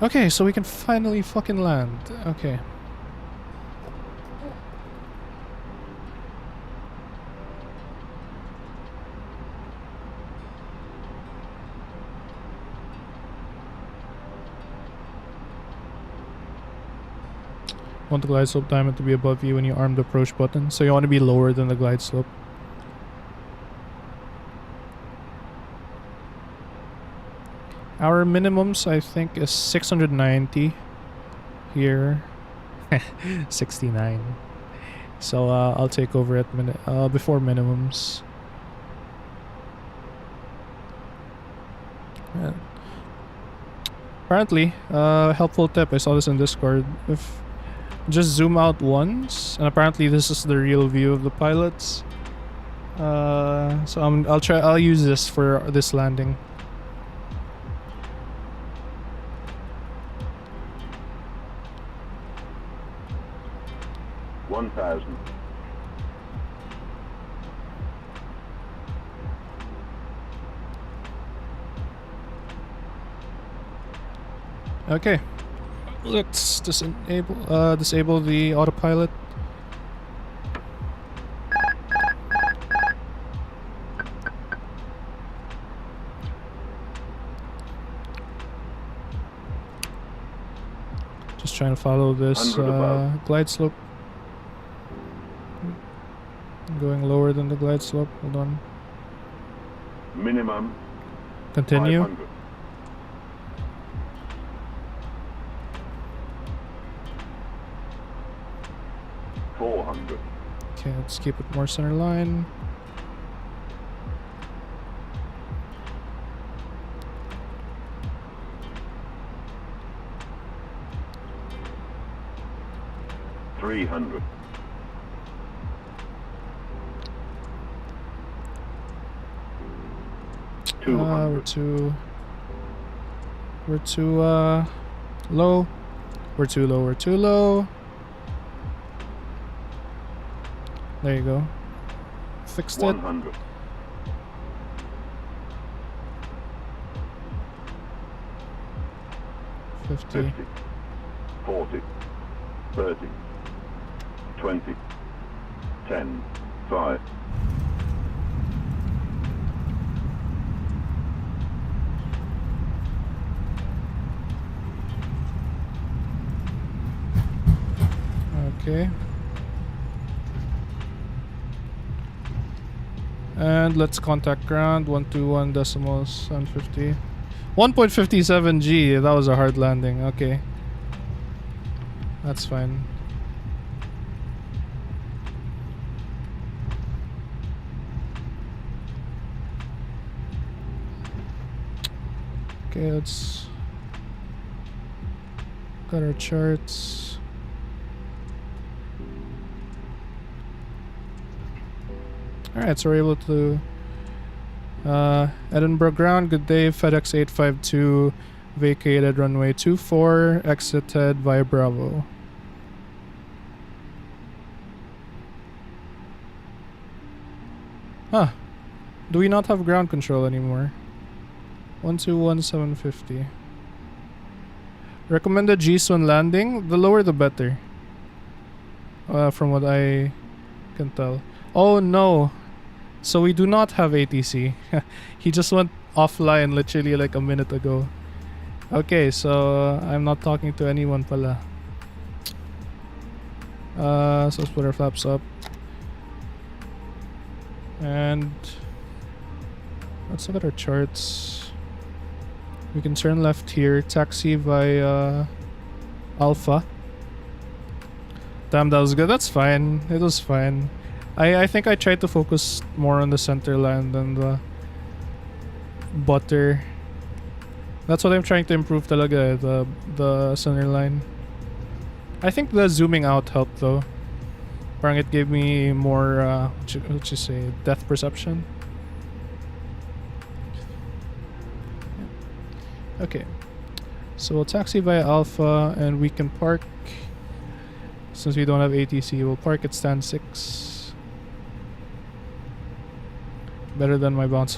Okay, so we can finally fucking land. Okay. Want the glide slope diamond to be above you when you arm the approach button. So you want to be lower than the glide slope. Our minimums, I think, is 690 here. 69. So I'll take over at before minimums. Yeah. Apparently, helpful tip. I saw this in Discord. If just zoom out once, and apparently this is the real view of the pilots. So I'll use this for this landing. Okay, let's disable the autopilot. Just trying to follow this glide slope. Going lower than the glide slope. Hold on. Minimum. Continue. 500. Okay, let's keep it more center line. $300. We're too low. We're too low. We're too low. There you go. Fixed it. 100. $50. 40. 30. 20. 10. 5. Okay. And let's contact ground. 121 decimals 750. 1.57 G. That was a hard landing. Okay. That's fine. Okay, let's got our charts. Alright, so we're able to Edinburgh ground, good day, FedEx 852 vacated runway 24, exited via Bravo. Huh. Do we not have ground control anymore? 121750. Recommended G's when landing, the lower the better. From what I can tell. Oh no. So we do not have ATC. He just went offline literally like a minute ago. Okay, so I'm not talking to anyone pala. So let's put our flaps up. And let's look at our charts. We can turn left here, taxi via Alpha. Damn, that was good. That's fine. It was fine. I think I tried to focus more on the center line than the butter. That's what I'm trying to improve talaga, the center line. I think the zooming out helped though. Parang it gave me more, what you say, depth perception. Okay. So we'll taxi via Alpha and we can park. Since we don't have ATC, we'll park at stand 6. Better than my bounce.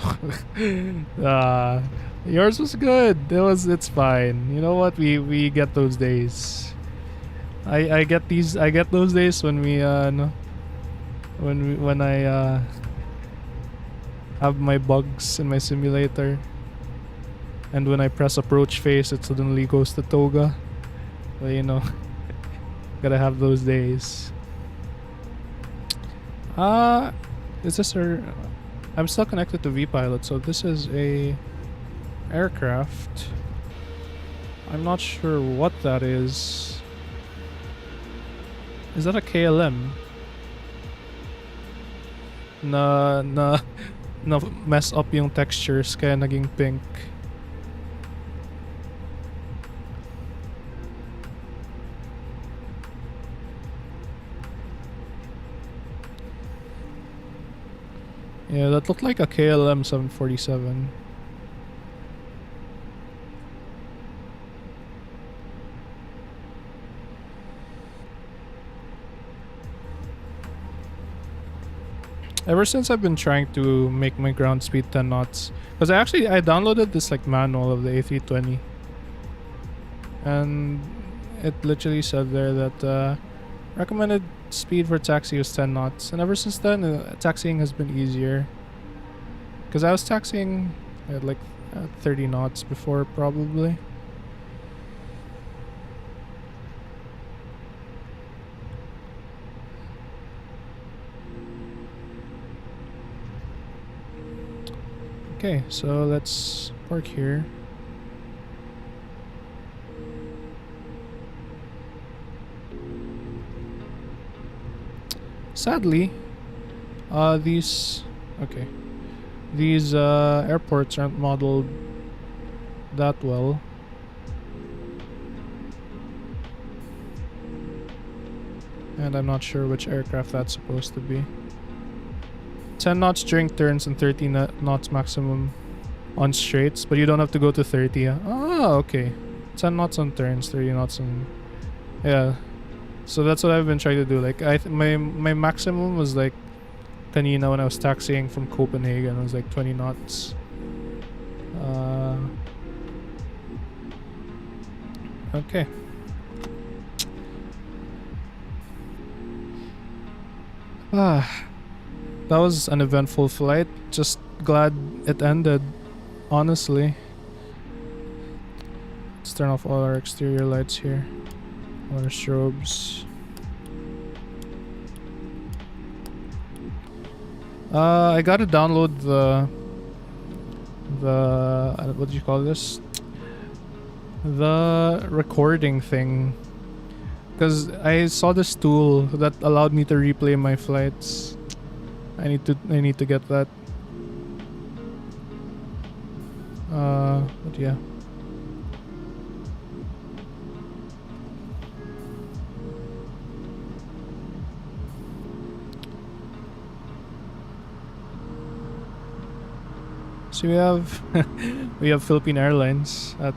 Yours was good. It's fine. You know what? We get those days. I get those days when we no, when I have my bugs in my simulator, and when I press approach face, it suddenly goes to toga. But you know, gotta have those days. Is this I'm still connected to VPilot, so this is a aircraft. I'm not sure what that is. Is that a KLM? Na mess up yung textures kaya naging pink. Yeah, that looked like a KLM 747. Ever since I've been trying to make my ground speed 10 knots, because I downloaded this like manual of the A320, and it literally said there that recommended speed for taxi was 10 knots, and ever since then taxiing has been easier, because I was taxiing at like 30 knots before probably. Okay, so let's park here. Sadly, these airports aren't modeled that well. And I'm not sure which aircraft that's supposed to be. 10 knots during turns and 30 knots maximum on straights, but you don't have to go to 30. Oh, okay. 10 knots on turns, 30 knots on... Yeah. So that's what I've been trying to do. Like, my maximum was like... Kanina when I was taxiing from Copenhagen, it was like 20 knots. Okay. That was an eventful flight. Just glad it ended, honestly. Let's turn off all our exterior lights here. All our strobes. I gotta download the what do you call this? The recording thing. Because I saw this tool that allowed me to replay my flights. I need to get that. But yeah. So we have Philippine Airlines at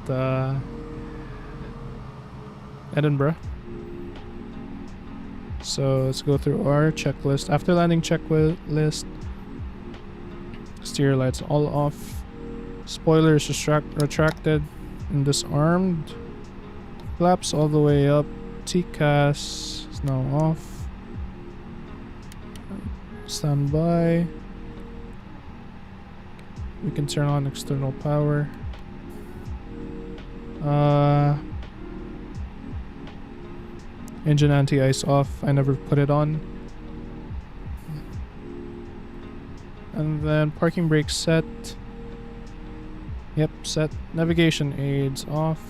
Edinburgh. So let's go through our checklist. After landing checklist, exterior lights all off, spoilers retracted and disarmed, flaps all the way up, TCAS is now off, standby. We can turn on external power. Engine anti-ice off. I never put it on. And then parking brake set. Yep, set. Navigation aids off.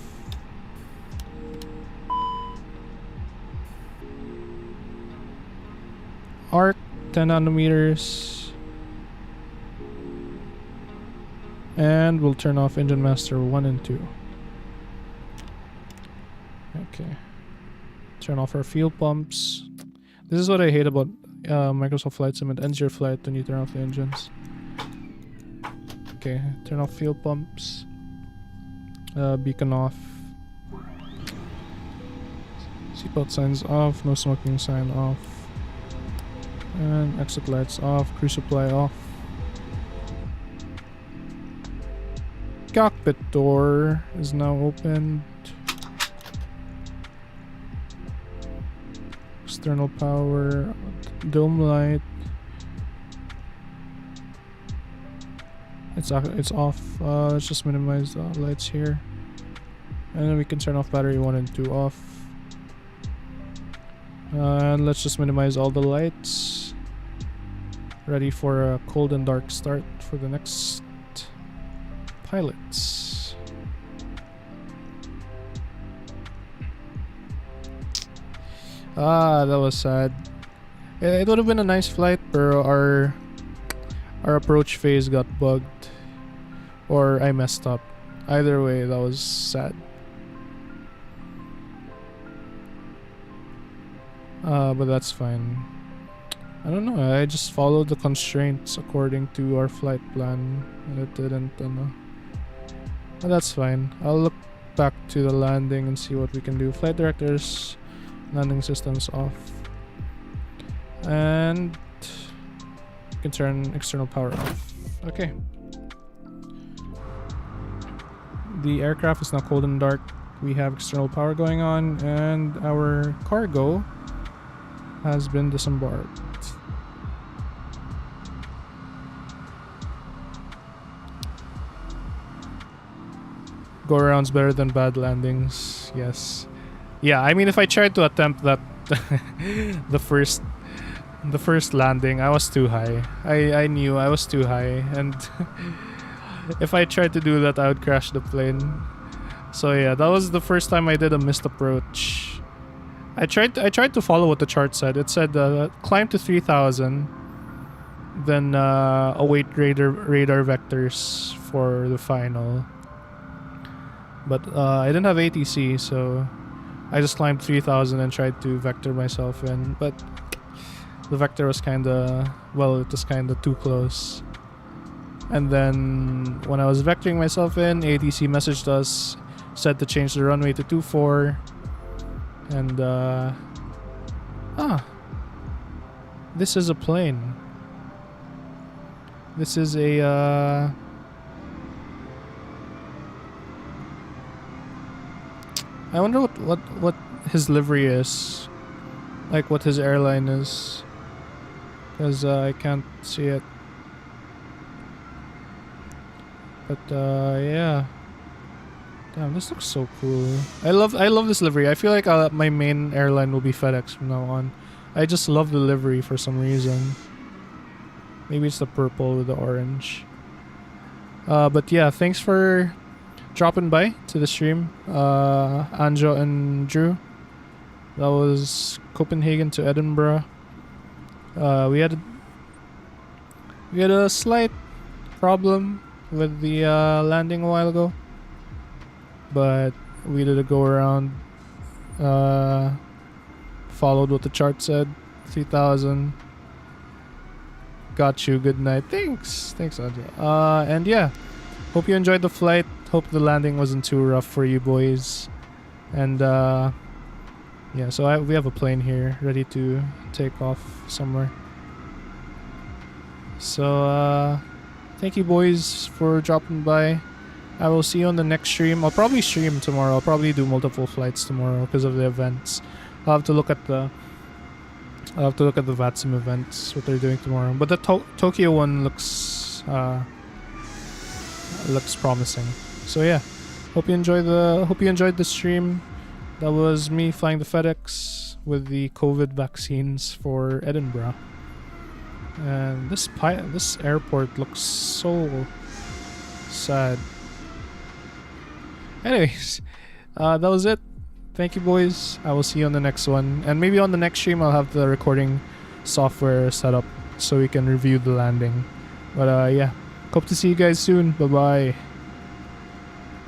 Arc 10 nanometers. And we'll turn off engine master 1 and 2. Okay. Turn off our fuel pumps. This is what I hate about Microsoft Flight Sim. It ends your flight when you turn off the engines. Okay, turn off fuel pumps. Beacon off. Seatbelt signs off. No smoking sign off. And exit lights off. Crew supply off. cockpit door is now opened. External power, dome light. It's off. Let's just minimize the lights here, and then we can turn off battery 1 and 2 off. And let's just minimize all the lights. Ready for a cold and dark start for the next pilots. That was sad. It would have been a nice flight, but our approach phase got bugged, or I messed up. Either way, that was sad. But that's fine. I don't know, I just followed the constraints according to our flight plan, and it didn't, but that's fine. I'll look back to the landing and see what we can do. Flight directors, landing systems off. And you can turn external power off. Okay. The aircraft is now cold and dark. We have external power going on, and our cargo has been disembarked. Go arounds better than bad landings. Yes. Yeah, I mean, if I tried to attempt that the first landing, I was too high. I knew I was too high, and if I tried to do that, I would crash the plane. So yeah, that was the first time I did a missed approach. I tried to follow what the chart said. It said climb to 3,000, then await radar vectors for the final. But I didn't have ATC, so I just climbed 3,000 and tried to vector myself in. But the vector was kinda, well, it was kinda too close. And then when I was vectoring myself in, ATC messaged us, said to change the runway to 24. And this is a plane. This is a I wonder what his livery is, like what his airline is, because I can't see it. But yeah, damn, this looks so cool. I love this livery. I feel like my main airline will be FedEx from now on. I just love the livery for some reason. Maybe it's the purple with the orange. But yeah, thanks for dropping by to the stream, Anjo and Drew. That was Copenhagen to Edinburgh. We had a slight problem with the landing a while ago, but we did a go around. Followed what the chart said. 3,000. Got you. Good night. Thanks, Anjo. And yeah, hope you enjoyed the flight. Hope the landing wasn't too rough for you boys. And yeah, so we have a plane here ready to take off somewhere. So thank you boys for dropping by. I will see you on the next stream. I'll probably stream tomorrow. I'll probably do multiple flights tomorrow because of the events. I'll have to look at the VATSIM events, what they're doing tomorrow. But the Tokyo one looks promising. So yeah, hope you enjoyed the stream. That was me flying the FedEx with the COVID vaccines for Edinburgh. And this airport looks so sad. Anyways, that was it. Thank you boys. I will see you on the next one. And maybe on the next stream I'll have the recording software set up so we can review the landing. But yeah, hope to see you guys soon. Bye bye.